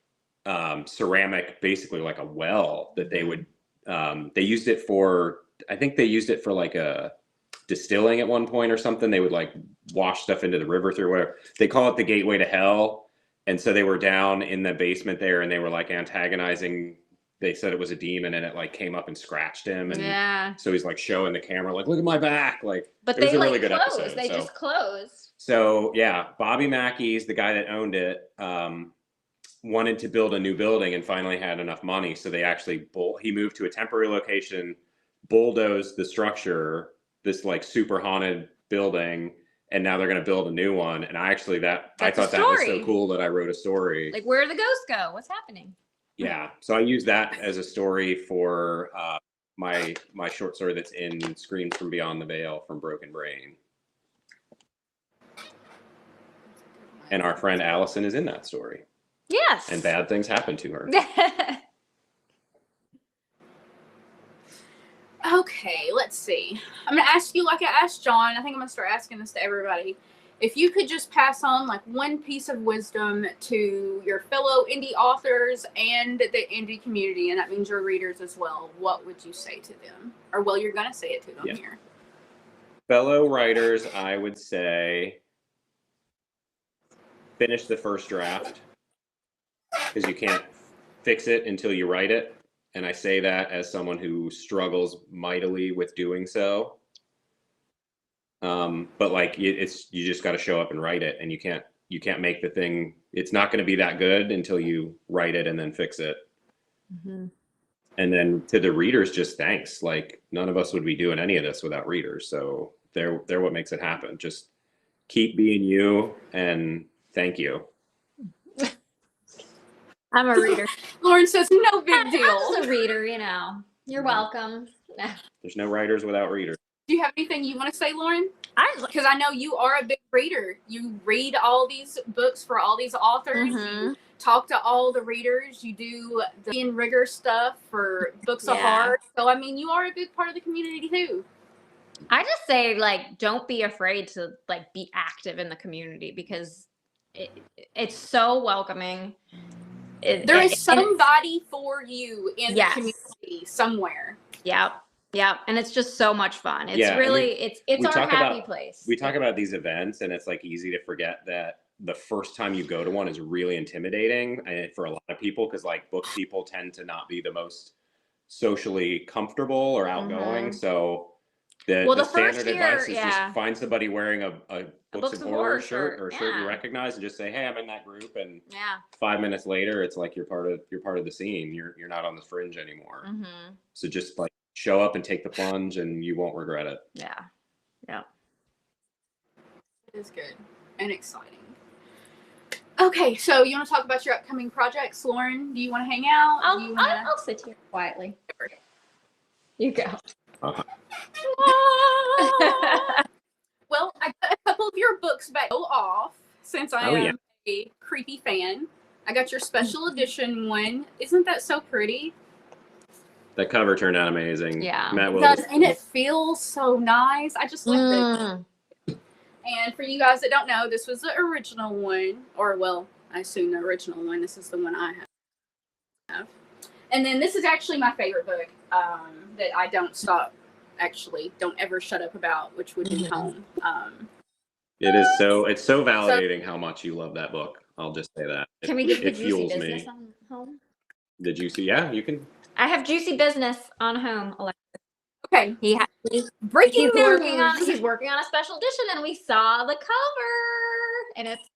ceramic, basically like a well that they would they used it for. I think they used it for like a distilling at one point or something. They would like wash stuff into the river through whatever. They call it the gateway to hell. And so they were down in the basement there and they were like antagonizing. They said it was a demon and it like came up and scratched him. And so he's like showing the camera, like, look at my back. Like, but it was they a really like good closed. episode. They just closed. So yeah, Bobby Mackey's, the guy that owned it, wanted to build a new building and finally had enough money. So they actually, he moved to a temporary location, bulldozed the structure, this like super haunted building, and now they're going to build a new one. And I thought that was so cool that I wrote a story. Like, where do the ghosts go? What's happening? Yeah. So I use that as a story for my short story that's in Screams from Beyond the Veil from Broken Brain. And our friend Allison is in that story. Yes. And bad things happen to her. Okay, let's see. I'm going to ask you like I asked John. I think I'm going to start asking this to everybody. If you could just pass on like one piece of wisdom to your fellow indie authors and the indie community, and that means your readers as well, what would you say to them? Or, well, you're going to say it to them here. Fellow writers, I would say finish the first draft because you can't fix it until you write it. And I say that as someone who struggles mightily with doing so. But like you just got to show up and write it, and you can't make the thing. It's not going to be that good until you write it and then fix it. And then to the readers, just thanks. Like none of us would be doing any of this without readers. So they're what makes it happen. Just keep being you, and thank you. I'm a reader. Lauren says, no big deal. I'm just a reader, you know. You're welcome. There's no writers without readers. Do you have anything you want to say, Lauren? I Because I know you are a big reader. You read all these books for all these authors. You talk to all the readers. You do the in rigor stuff for books of heart. So I mean, you are a big part of the community too. I just say, like, don't be afraid to, like, be active in the community, because it's so welcoming. There is somebody for you in the community somewhere. Yep. And it's just so much fun. It's really, we it's our talk happy about, place. We talk about these events, and it's like easy to forget that the first time you go to one is really intimidating for a lot of people, because like book people tend to not be the most socially comfortable or outgoing. So the standard advice is just find somebody wearing a Books of Horror shirt or a shirt you recognize, and just say, hey, I'm in that group. And 5 minutes later, it's like you're part of the scene. You're not on the fringe anymore. So just like show up and take the plunge, and you won't regret it. Yeah. It is good and exciting. Okay, so you want to talk about your upcoming projects, Lauren? Do you want to hang out? I'll sit here quietly. You go. Well, I got a couple of your books back off since I am a creepy fan. I got your special edition one. Isn't that so pretty? That cover turned out amazing. Yeah. It does, and it feels so nice. I just like it. And for you guys that don't know, this was the original one. Or, well, I assume the original one. This is the one I have. And then this is actually my favorite book that I don't ever shut up about, which would be Home. It's so validating how much you love that book. I'll just say that. Can we get the it juicy fuels business me. on Home? The juicy, yeah, you can. I have juicy business on Home, Alexa. Okay. He's breaking news. He's working on a special edition, and we saw the cover, and it's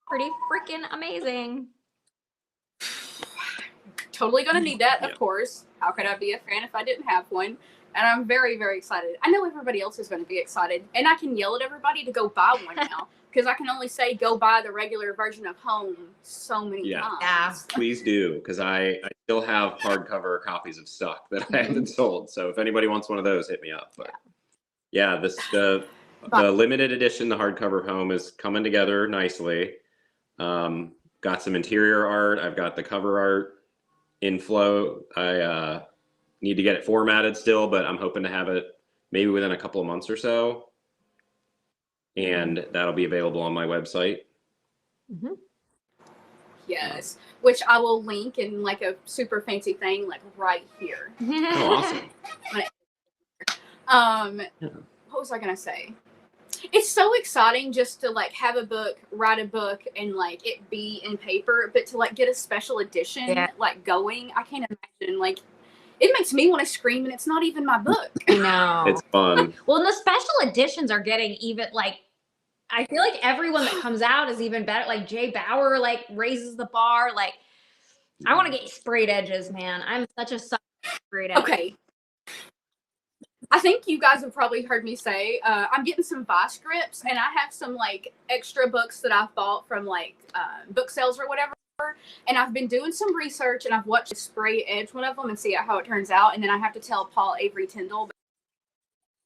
pretty freaking amazing. Totally gonna need that, of course. How could I be a fan if I didn't have one? And I'm very, very excited. I know everybody else is going to be excited, and I can yell at everybody to go buy one now, because I can only say go buy the regular version of Home so many times. Yeah. Please do, because I still have hardcover copies of Suck that I haven't sold. So if anybody wants one of those, hit me up. But the limited edition, the hardcover Home, is coming together nicely. Got some interior art. I've got the cover art in flow. I need to get it formatted still, but I'm hoping to have it maybe within a couple of months or so. And that'll be available on my website. Yes, which I will link in like a super fancy thing, like right here. Oh, awesome. What was I gonna say? It's so exciting just to like have a book, write a book, and like it be in paper, but to like get a special edition like going, I can't imagine. Like, it makes me want to scream, and it's not even my book. I know. It's fun. Well, and the special editions are getting even, like, I feel like everyone that comes out is even better. Like Jay Bauer, like, raises the bar. Like, I want to get sprayed edges, man. I'm such a sucker for sprayed edges. Okay. I think you guys have probably heard me say, I'm getting some vice grips, and I have some like extra books that I've bought from like book sales or whatever. And I've been doing some research, and I've watched spray edge one of them and see how it turns out. And then I have to tell Paul Avery Tyndall,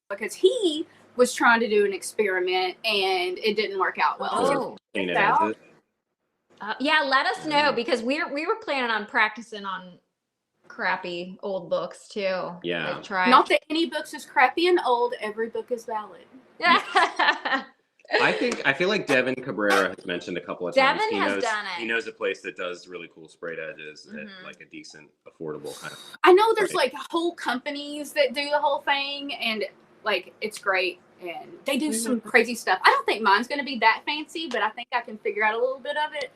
because he was trying to do an experiment and it didn't work out well. Yeah, let us know, because we were planning on practicing on crappy old books too. Yeah. Not that any books is crappy and old. Every book is valid. I feel like Devin Cabrera has mentioned a couple of times. Devin has done it. He knows a place that does really cool sprayed edges at like a decent, affordable kind of. I know there's like whole companies that do the whole thing, and like it's great, and they do some crazy stuff. I don't think mine's going to be that fancy, but I think I can figure out a little bit of it.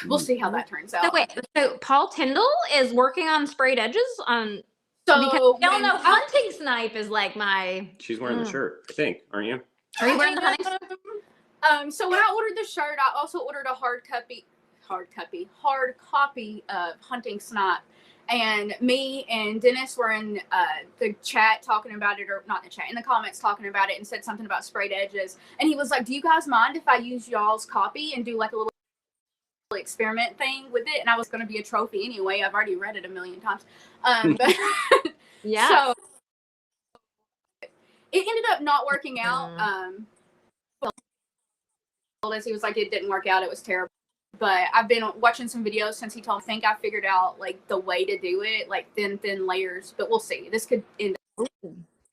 We'll see how that turns out. So wait, so Paul Tyndall is working on sprayed edges on. So because y'all know hunting snipe is like my. She's wearing the shirt, I think, aren't you? Are you wearing the hunting? So when I ordered the shirt, I also ordered a hard copy of Hunting Snipe, And me and Dennis were in the chat talking about it, or not in the chat, in the comments talking about it, and said something about sprayed edges. And he was like, do you guys mind if I use y'all's copy and do like a little experiment thing with it? And I was going to be a trophy anyway. I've already read it a million times. But Yeah. So it ended up not working out. As he was like, it didn't work out. It was terrible. But I've been watching some videos since he told me. I think I figured out like the way to do it, like thin layers. But we'll see. This could end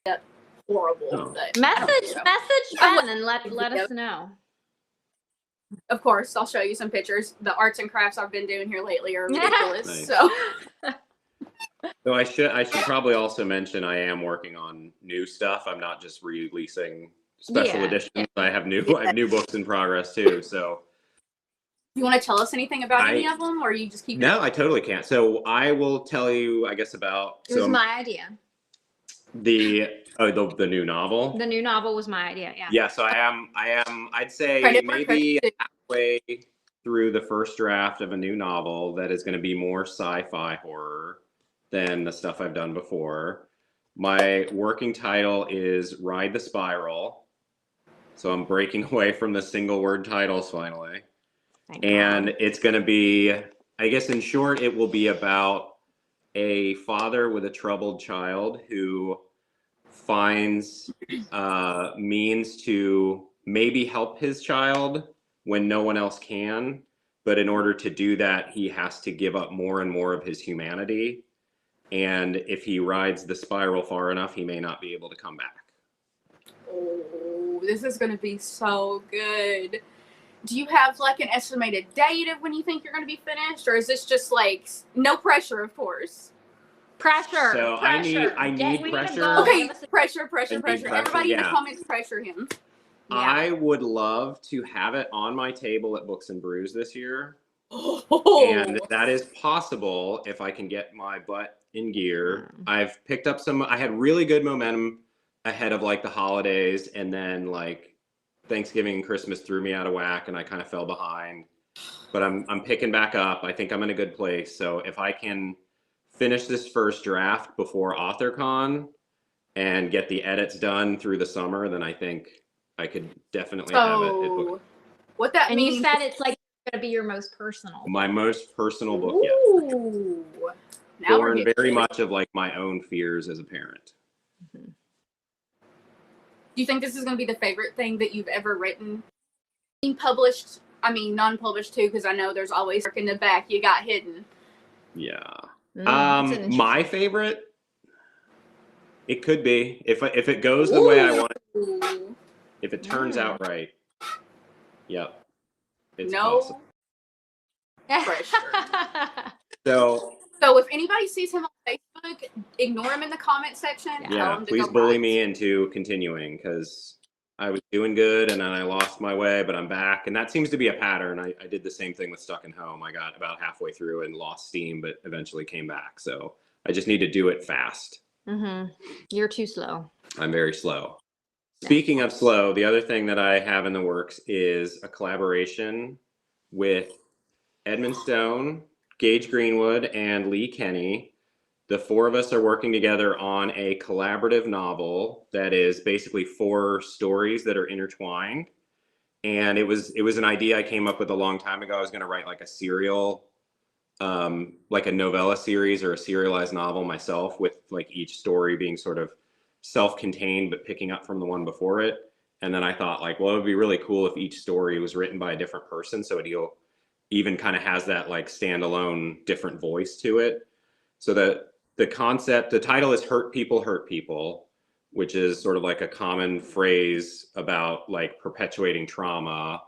up horrible. Oh. But Message Ben and let us know. Of course, I'll show you some pictures. The arts and crafts I've been doing here lately are ridiculous. Nice. So I should probably also mention I am working on new stuff. I'm not just releasing special editions. Yeah. I have new books in progress too. So you want to tell us anything about any of them, or you just keep? No, I totally can't. So I will tell you, I guess, about. It was my idea. The new novel. The new novel was my idea. Yeah. Yeah. So I am. I'd say maybe halfway through the first draft of a new novel that is going to be more sci-fi horror than the stuff I've done before. My working title is Ride the Spiral. So I'm breaking away from the single word titles finally. And it's going to be, I guess in short, it will be about a father with a troubled child who finds means to maybe help his child when no one else can. But in order to do that, he has to give up more and more of his humanity. And if he rides the spiral far enough, he may not be able to come back. Oh, this is going to be so good. Do you have like an estimated date of when you think you're going to be finished, or is this just like no pressure, of course? Pressure. So pressure. I need pressure. Okay, pressure. Everybody in the comments pressure him. Yeah. I would love to have it on my table at Books and Brews this year. Oh. And that is possible if I can get my butt in gear. I've picked up I had really good momentum ahead of like the holidays, and then like Thanksgiving and Christmas threw me out of whack and I kind of fell behind, but I'm picking back up. I think I'm in a good place. So if I can finish this first draft before AuthorCon and get the edits done through the summer, then I think I could definitely have it. What that and means? You said it's like going to be your most personal. My most personal book, Ooh. Yes. Now Born very much of like my own fears as a parent. Mm-hmm. Do you think this is going to be the favorite thing that you've ever written? Being published, I mean, non-published too, because I know there's always work in the back you got hidden. Yeah. My favorite? It could be. If it goes the way I want it. If it turns out right. Yep. It's possible. Pressure. So if anybody sees him on Facebook, ignore him in the comment section. Yeah, please bully me into continuing, because I was doing good and then I lost my way, but I'm back. And that seems to be a pattern. I did the same thing with Stuck in Home. I got about halfway through and lost steam, but eventually came back. So I just need to do it fast. You're too slow. I'm very slow. Speaking of slow, the other thing that I have in the works is a collaboration with Edmund Stone, Gage Greenwood, and Lee Kenny. The four of us are working together on a collaborative novel that is basically 4 stories that are intertwined. And it was an idea I came up with a long time ago. I was going to write like a serial, like a novella series or a serialized novel myself, with like each story being sort of self-contained but picking up from the one before it. And then I thought like, well, it would be really cool if each story was written by a different person, so it even kind of has that like standalone different voice to it. So the concept, the title is Hurt People, which is sort of like a common phrase about like perpetuating trauma.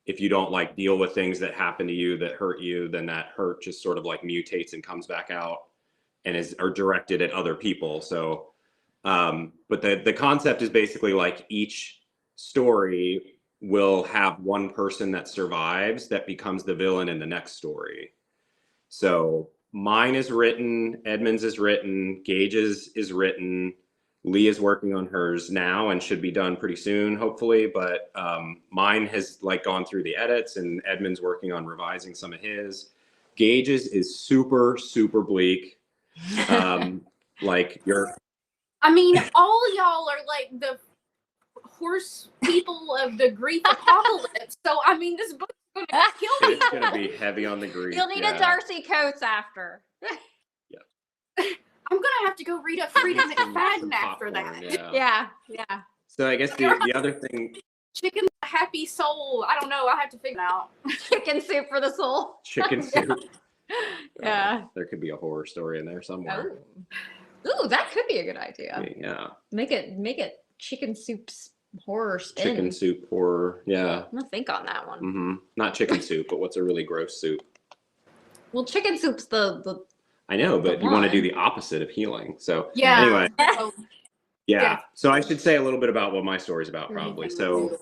If you don't like deal with things that happen to you that hurt you, then that hurt just sort of like mutates and comes back out and are directed at other people. So, but the concept is basically like each story will have one person that survives that becomes the villain in the next story. So mine is written, Edmund's is written, Gage's is written, Lee is working on hers now and should be done pretty soon, hopefully. But mine has like gone through the edits, and Edmund's working on revising some of his. Gage's is super, super bleak. Like you're. I mean, all y'all are like the horse people of the grief apocalypse. So I mean, this book's gonna kill me. It's gonna be heavy on the grief. You'll need a Darcy Coates after. I'm gonna have to go read a Frida McFadden after that. Yeah. So I guess the other thing. Chicken's a happy soul. I don't know. I have to figure it out. Chicken soup for the soul. Chicken soup. Yeah. There could be a horror story in there somewhere. Ooh, that could be a good idea. Yeah. Make it chicken soup's horror spin. Chicken soup horror. Yeah. I'm gonna think on that one. Mm-hmm. Not chicken soup, but what's a really gross soup? Well, chicken soup's the I know, but the you want to one. do the opposite of healing. So Yeah. anyway, So, yeah. So I should say a little bit about what my story's about, probably. So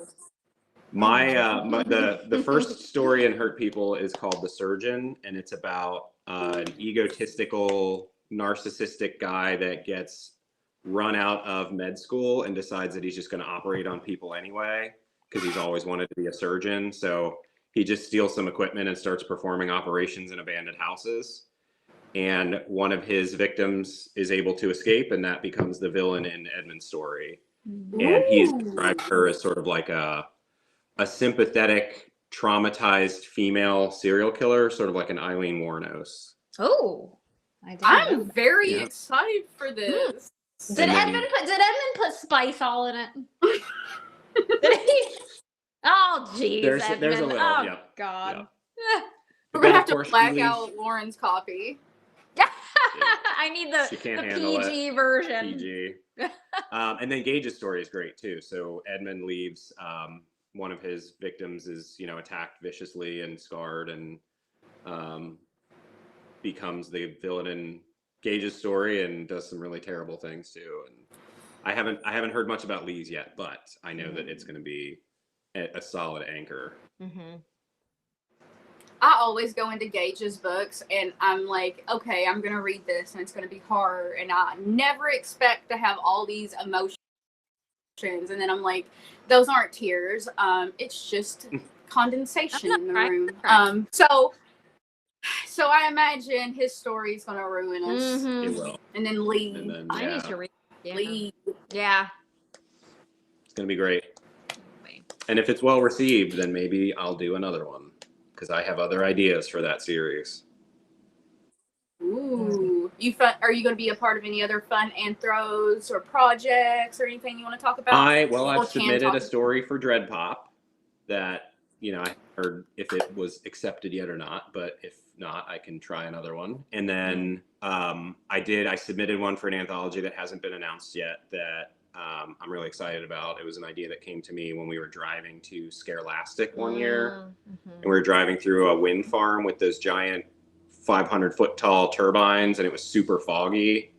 the first story in Hurt People is called The Surgeon, and it's about an egotistical, narcissistic guy that gets run out of med school and decides that he's just going to operate on people anyway because he's always wanted to be a surgeon. So he just steals some equipment and starts performing operations in abandoned houses. And one of his victims is able to escape, and that becomes the villain in Edmund's story. And he's described her as sort of like a sympathetic, traumatized female serial killer, sort of like an Eileen Wuornos. Oh, I'm very excited for this. Did Edmund put spice all in it? Did he? Oh, geez, There's Edmund. a little, oh, yeah. God. We're gonna have to Of course, black she out Lauren's copy. I need the She can't handle PG version. PG. And then Gage's story is great too. So Edmund leaves. One of his victims is, attacked viciously and scarred, and becomes the villain in Gage's story and does some really terrible things too. And I haven't heard much about Lee's yet, but I know that it's going to be a solid anchor. Mm-hmm. I always go into Gage's books and I'm like, okay, I'm going to read this and it's going to be horror. And I never expect to have all these emotions. And then I'm like, those aren't tears. It's just condensation in the room. So I imagine his story is going to ruin us. Mm-hmm. It will. And then Lee. And then, I need to read. Yeah. Lee. Yeah. It's going to be great. And if it's well received, then maybe I'll do another one, because I have other ideas for that series. Ooh. Are you going to be a part of any other fun anthros or projects or anything you want to talk about? I've submitted a story for Dread Pop that, I heard if it was accepted yet or not, but if not, I can try another one. And then I submitted one for an anthology that hasn't been announced yet that I'm really excited about. It was an idea that came to me when we were driving to Scarelastic one year. Mm-hmm. And we were driving through a wind farm with those giant 500-foot tall turbines, and it was super foggy.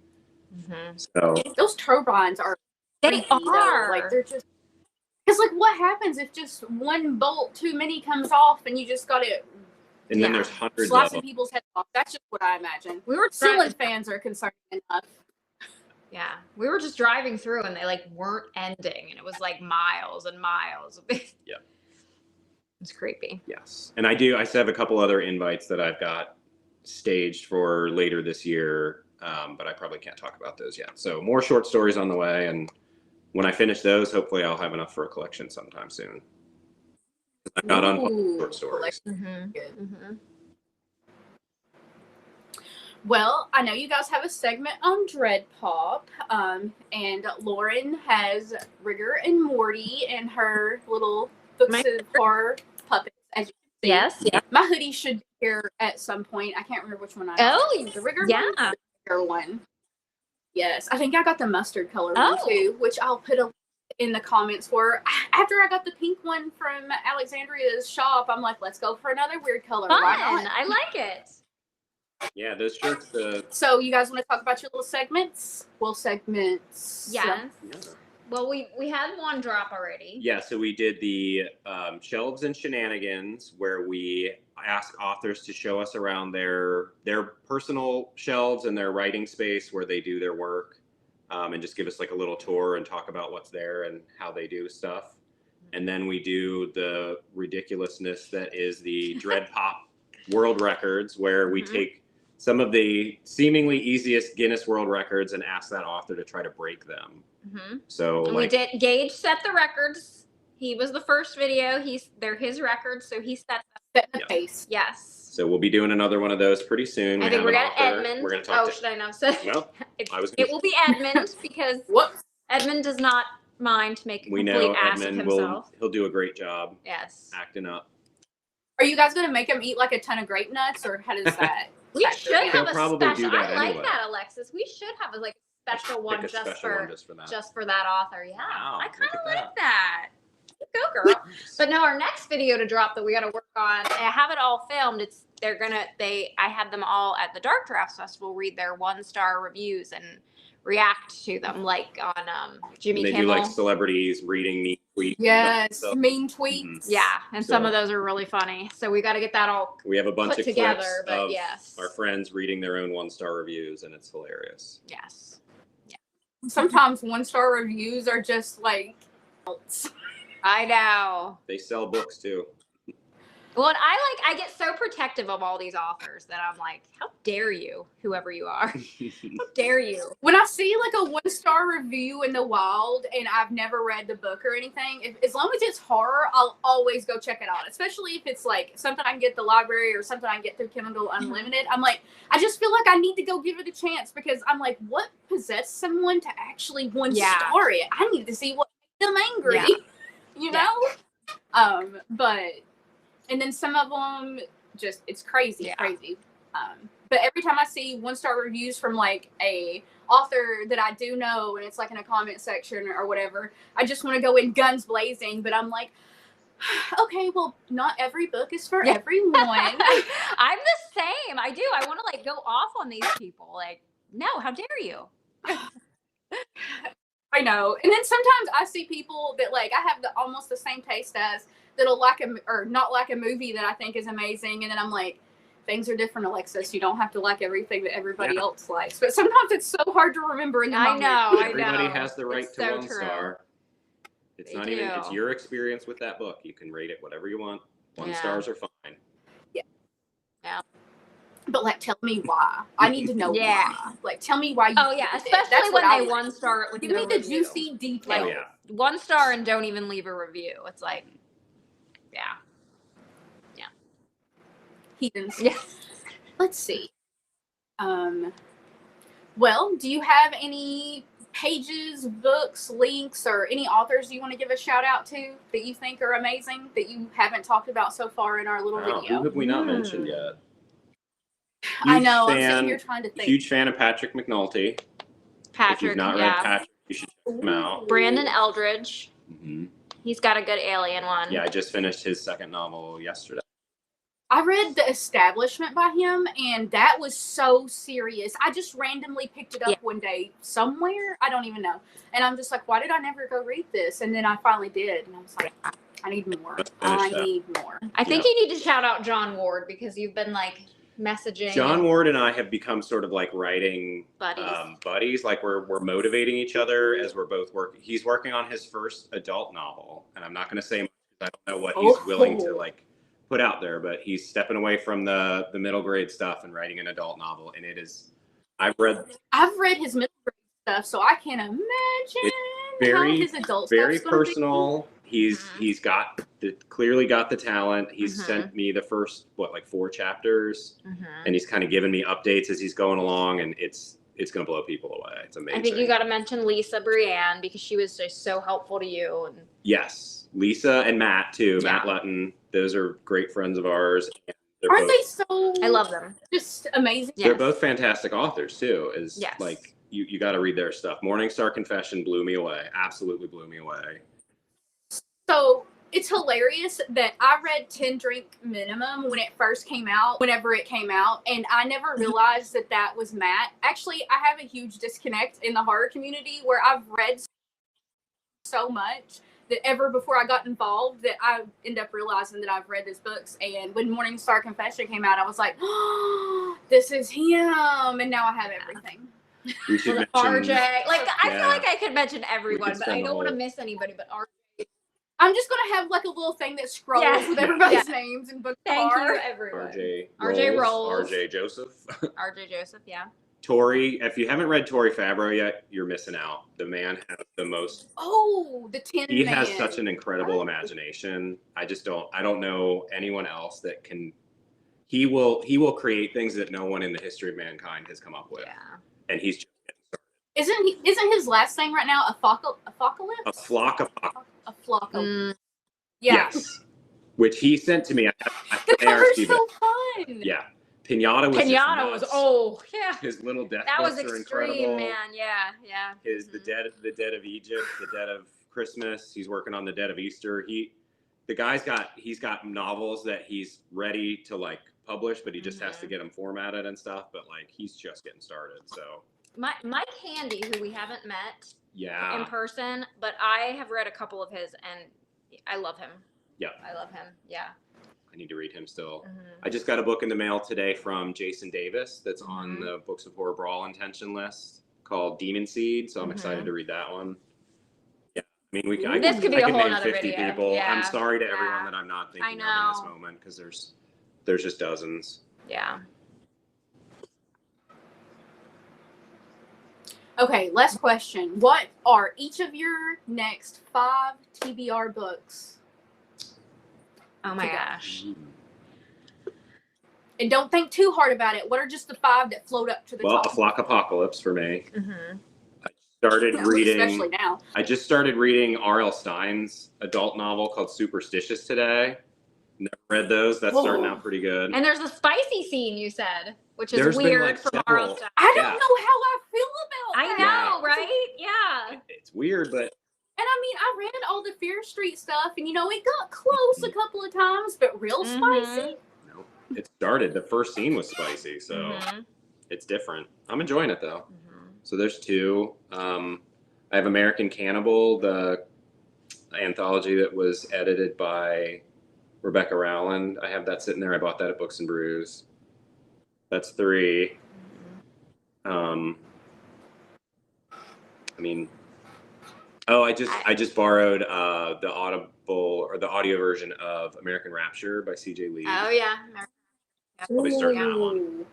Mm-hmm. So those turbines are they are like they're just. It's like, what happens if just one bolt too many comes off and you just got it? And then there's hundreds slicing of them. people's heads off. That's just what I imagine. We were ceiling fans are concerned enough. Yeah, we were just driving through and they weren't ending, and it was miles and miles. Yeah, it's creepy. Yes, and I still have a couple other invites that I've got staged for later this year, but I probably can't talk about those yet. So more short stories on the way, and when I finish those, hopefully I'll have enough for a collection sometime soon. I've got unpublished short stories. Mm-hmm. Good. Mm-hmm. Well, I know you guys have a segment on Dread Pop, and Lauren has Rigor and Morty and her little books of horror puppets, as you can see. Yes. Yeah. My hoodie should be here at some point. I can't remember which one I got. The Rigor one? The Rigor one. Yes. I think I got the mustard color one too, which I'll put in the comments for. After I got the pink one from Alexandria's shop, I'm like, let's go for another weird color. Fun. I like it. Yeah, those shirts. So you guys want to talk about your little segments? Well, segments. Yes. Yeah. Well, we had one drop already. Yeah, so we did the Shelves and Shenanigans, where we ask authors to show us around their personal shelves and their writing space where they do their work, and just give us a little tour and talk about what's there and how they do stuff. And then we do the ridiculousness that is the Dread Pop World Records, where we take some of the seemingly easiest Guinness World Records and ask that author to try to break them. So And like, we did. Gage set the records. He was the first video. They're his records, so he set them. Set the pace. Yes. so we'll be doing another one of those pretty soon. I think we're gonna Edmund. We're gonna talk to. Should I not say? Well, It will be Edmund because Whoops. Edmund does not mind to make a We complete know ass Edmund of himself. he'll do a great job Yes. acting up. Are you guys gonna make him eat like a ton of grape nuts, or how does that? We factor should in? have He'll a probably do special. that I like anyway. that, Alexis. We should have a special one Pick a just special for one just for that. that author. Yeah, Wow, I look kind at of that. like that. Go girl. But no, our next video to drop that we got to work on. I have it all filmed. I had them all at the Dark Drafts Festival read their 1-star reviews and react to them, like on Jimmy They Kimmel. do like celebrities reading mean tweets. Yes, So mean tweets. Yeah, and some So- of those are really funny. So we got to get that all. we have a bunch put of together, clips but of yes. our friends reading their own 1-star reviews, and it's hilarious. Yes. Sometimes 1-star reviews are just like. I know. They sell books too. Well, and I get so protective of all these authors that I'm like, how dare you, whoever you are? How dare you? When I see like a 1-star review in the wild and I've never read the book or anything, as long as it's horror, I'll always go check it out. Especially if it's like something I can get at the library or something I can get through Kindle Unlimited. I'm like, I just feel like I need to go give it a chance because I'm like, what possessed someone to actually 1-star it? I need to see what made them angry. Yeah. You know? And then some of them just, it's crazy. But every time I see 1-star reviews from like a author that I do know and it's like in a comment section or whatever, I just want to go in guns blazing. But I'm like, okay, well, not every book is for everyone. I'm the same. I do. I want to like go off on these people. Like, no, how dare you? I know. And then sometimes I see people that like I have almost the same taste as that'll like or not like a movie that I think is amazing, and then I'm like, things are different, Alexis. You don't have to like everything that everybody else likes. But sometimes it's so hard to remember in the moment. I know. Everybody has the right It's to so 1-star. It's They not do. even. It's your experience with that book. You can rate it whatever you want. 1 stars are fine. But like, tell me why. I need to know why. Like, tell me why you. Oh yeah, did it. especially That's when what I they want. 1-star it with Give no me the review. juicy details. Oh yeah. 1-star and don't even leave a review. It's like, Heathens. yeah. Let's see. Well, do you have any pages, books, links, or any authors you want to give a shout out to that you think are amazing that you haven't talked about so far in our little Wow, video? who have we not mentioned yet? I know. I'm Fan, sitting here trying to think. Huge fan of Patrick McNulty. If Patrick, you've not read Patrick, you should check him out. Brandon Eldridge. hmm He's got a good alien one. Yeah, I just finished his second novel yesterday. I read The Establishment by him, and that was so serious. I just randomly picked it up one day somewhere. I don't even know. And I'm just like, why did I never go read this? And then I finally did. And I was like, I need more. I need more. I think you need to shout out John Ward because you've been like messaging. John Ward and I have become sort of like writing buddies. Like we're motivating each other as we're both working. He's working on his first adult novel, and I'm not going to say much because I don't know what he's willing to like put out there, but he's stepping away from the middle grade stuff and writing an adult novel, and it is. I've read his middle grade stuff, so I can't imagine how his adult very stuff's gonna personal. be. He's clearly got the talent. He's sent me the first 4 chapters, and he's kind of given me updates as he's going along, and it's going to blow people away. It's amazing. I think you got to mention Lisa Brienne because she was just so helpful to you. And yes, Lisa and Matt too. Yeah. Matt Lutton. Those are great friends of ours. Aren't they so? I love them. Just amazing. They're both fantastic authors too. Like you got to read their stuff. Morningstar Confession blew me away. Absolutely blew me away. So it's hilarious that I read 10 Drink Minimum when it first came out, whenever it came out, and I never realized that was Matt. Actually, I have a huge disconnect in the horror community where I've read so much that ever before I got involved that I end up realizing that I've read his books. And when Morningstar Confession came out, I was like, oh, this is him. And now I have everything. We should mention RJ. Like, I feel like I could mention everyone, but I don't want to miss anybody. But RJ. I'm just gonna have like a little thing that scrolls Yeah. with everybody's Yeah. names and book Thank you, bar. everyone. RJ Rolls. RJ Joseph. RJ Joseph, yeah. Tori, if you haven't read Tori Fabro yet, you're missing out. The man has the most. Oh, the Tin He Man. has such an incredible imagination. I don't know anyone else that can. He will create things that no one in the history of mankind has come up with. Yeah. And he's just Isn't his last name right now Apocalypse? a flock of A flock of Mm. yeah. yes, which he sent to me. The cover's so fun. Yeah, Pinata was Pinata was yeah. His little death That was books are extreme, incredible. man. Yeah, yeah. His the dead of Egypt, the dead of Christmas. He's working on the dead of Easter. The guy's got novels that he's ready to like publish, but he just has to get them formatted and stuff. But like he's just getting started. So Mike Handy, who we haven't met in person, but I have read a couple of his and I love him. Yeah, I love him. Yeah. I need to read him still. I just got a book in the mail today from Jason Davis that's on the Books of Horror Brawl intention list called Demon Seed. So I'm excited to read that one. Yeah, I mean, This could be a whole name nother 50 video. people. Yeah. I'm sorry to everyone that I'm not thinking of in this moment because there's just dozens. Yeah. Okay, last question. What are each of your next 5 TBR books? Oh my gosh. And don't think too hard about it. What are just the 5 that float up to the Well, top? A Flock Apocalypse for me. Mm-hmm. Especially now. I just started reading R.L. Stein's adult novel called Superstitious today. Never read those. That's starting out pretty good. And there's a spicy scene you said, which is There's been, weird like, from several. R.L. Stein. I don't know how I feel about I that. know, right? Yeah. It's weird, but And I mean, I read all the Fear Street stuff, and it got close a couple of times, but real spicy. no, it started. The first scene was spicy, so it's different. I'm enjoying it though. So there's 2. I have American Cannibal, the anthology that was edited by Rebecca Rowland. I have that sitting there. I bought that at Books and Brews. That's 3. I mean, I just borrowed the Audible or the audio version of American Rapture by C.J. Lee. Oh yeah. Probably starting that one.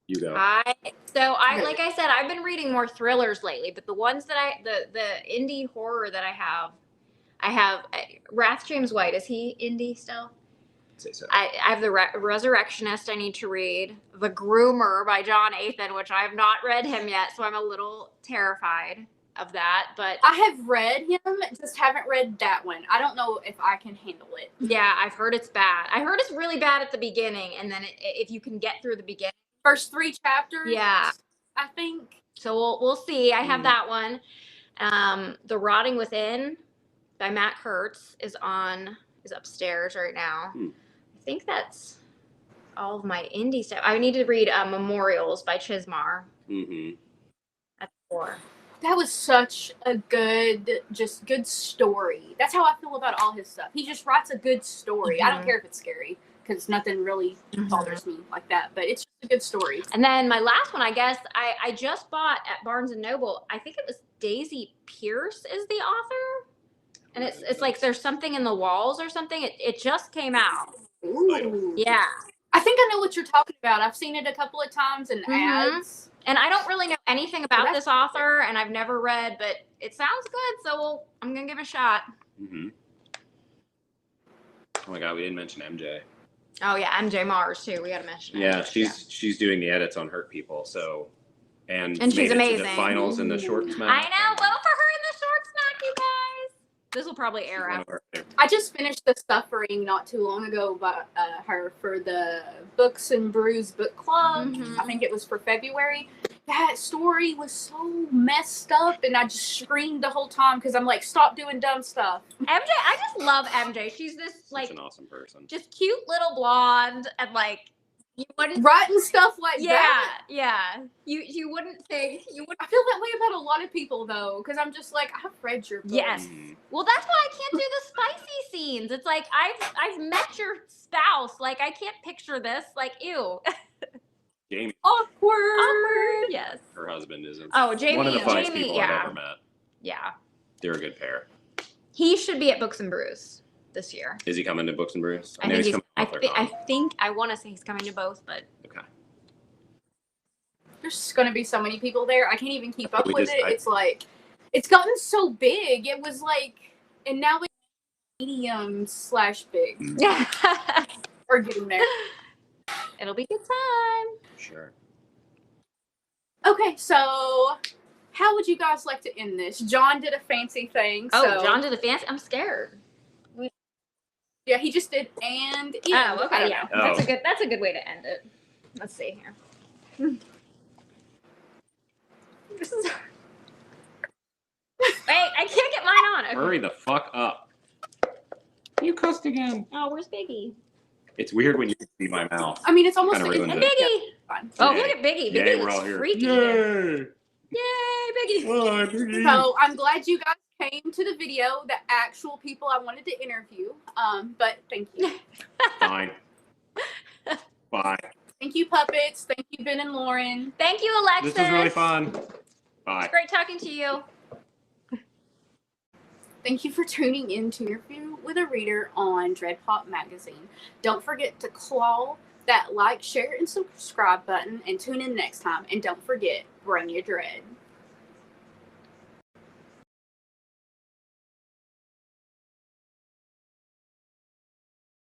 You go. Like I said, I've been reading more thrillers lately, but the ones that the indie horror that I have Wrath James White. Is he indie still? I'd say so. I have the Resurrectionist I need to read. The Groomer by John Athan, which I have not read him yet, so I'm a little terrified of that. But I have read him, just haven't read that one. I don't know if I can handle it. yeah, I've heard it's bad. I heard it's really bad at the beginning, and then if you can get through the beginning. First 3 chapters. Yeah. I think. So we'll see. I have that one. The Rotting Within by Matt Kurtz is upstairs right now. I think that's all of my indie stuff. I need to read Memorials by Chismar. That's 4. That was such a good story. That's how I feel about all his stuff. He just writes a good story. I don't care if it's scary because nothing really bothers me like that. But it's just a good story. And then my last one, I guess, I just bought at Barnes & Noble. I think it was Daisy Pierce is the author. And it's like There's Something in the Walls or something. It just came out. Ooh. Yeah. I think I know what you're talking about. I've seen it a couple of times in ads. And I don't really know anything about this author, and I've never read, but it sounds good, so I'm going to give it a shot. Oh my God, we didn't mention MJ. Oh yeah, MJ Mars too. We got to mention it. Yeah, she's doing the edits on Hurt People, so and she's amazing. To the finals in the short smack. I know. Vote for her in the short smack, you guys. This will probably air after. I just finished The Suffering not too long ago by her for the Books and Brews book club. I think it was for February. That story was so messed up, and I just screamed the whole time because I'm like, stop doing dumb stuff. MJ, I just love MJ. She's this Such an awesome person. just cute little blonde, and like you wouldn't writing stuff like that. Yeah. You wouldn't think you would. I feel that way about a lot of people though, because I'm just like, I've read your book. Yes. Well, that's why I can't do the spicy scenes. It's like I've met your spouse. Like I can't picture this. Like ew. Jamie. Awkward. Yes. Her husband isn't. Oh, Jamie. One of the funniest Jamie, people I've ever met. Yeah. They're a good pair. He should be at Books and Brews this year. Is he coming to Books and Brews? I know think he's he's. coming off their con. I want to say he's coming to both, but Okay. There's going to be so many people there. I can't even keep up with it. I- It's like, it's gotten so big. It was like, and now it's medium/big. yeah, We're getting there. it'll be a good time. Sure. Okay, so how would you guys like to end this? John did a fancy thing. Oh, So, John did the fancy. I'm scared. yeah, he just did and end. Oh, I okay, don't yeah. know. Oh. That's a good way to end it. Let's see here. This is. Wait, I can't get mine on. Okay. Hurry the fuck up. You cussed again. Oh, where's Biggie? It's weird when you can see my mouth. I mean, it's almost Kinda it's ruined Hey, it. Biggie! fine. Oh, Yay. look at Biggie. Yay, Biggie we're looks all here. freaky. Yay! Yay, Biggie! Hi, Biggie. So I'm glad you guys came to the video, the actual people I wanted to interview. But thank you. Fine. Bye. Thank you, puppets. Thank you, Ben and Lauren. Thank you, Alexis. This was really fun. Bye. It's great talking to you. Thank you for tuning in to Interview with a Reader on Dread Pop Magazine. Don't forget to claw that like, share, and subscribe button and tune in next time. And don't forget, bring your dread.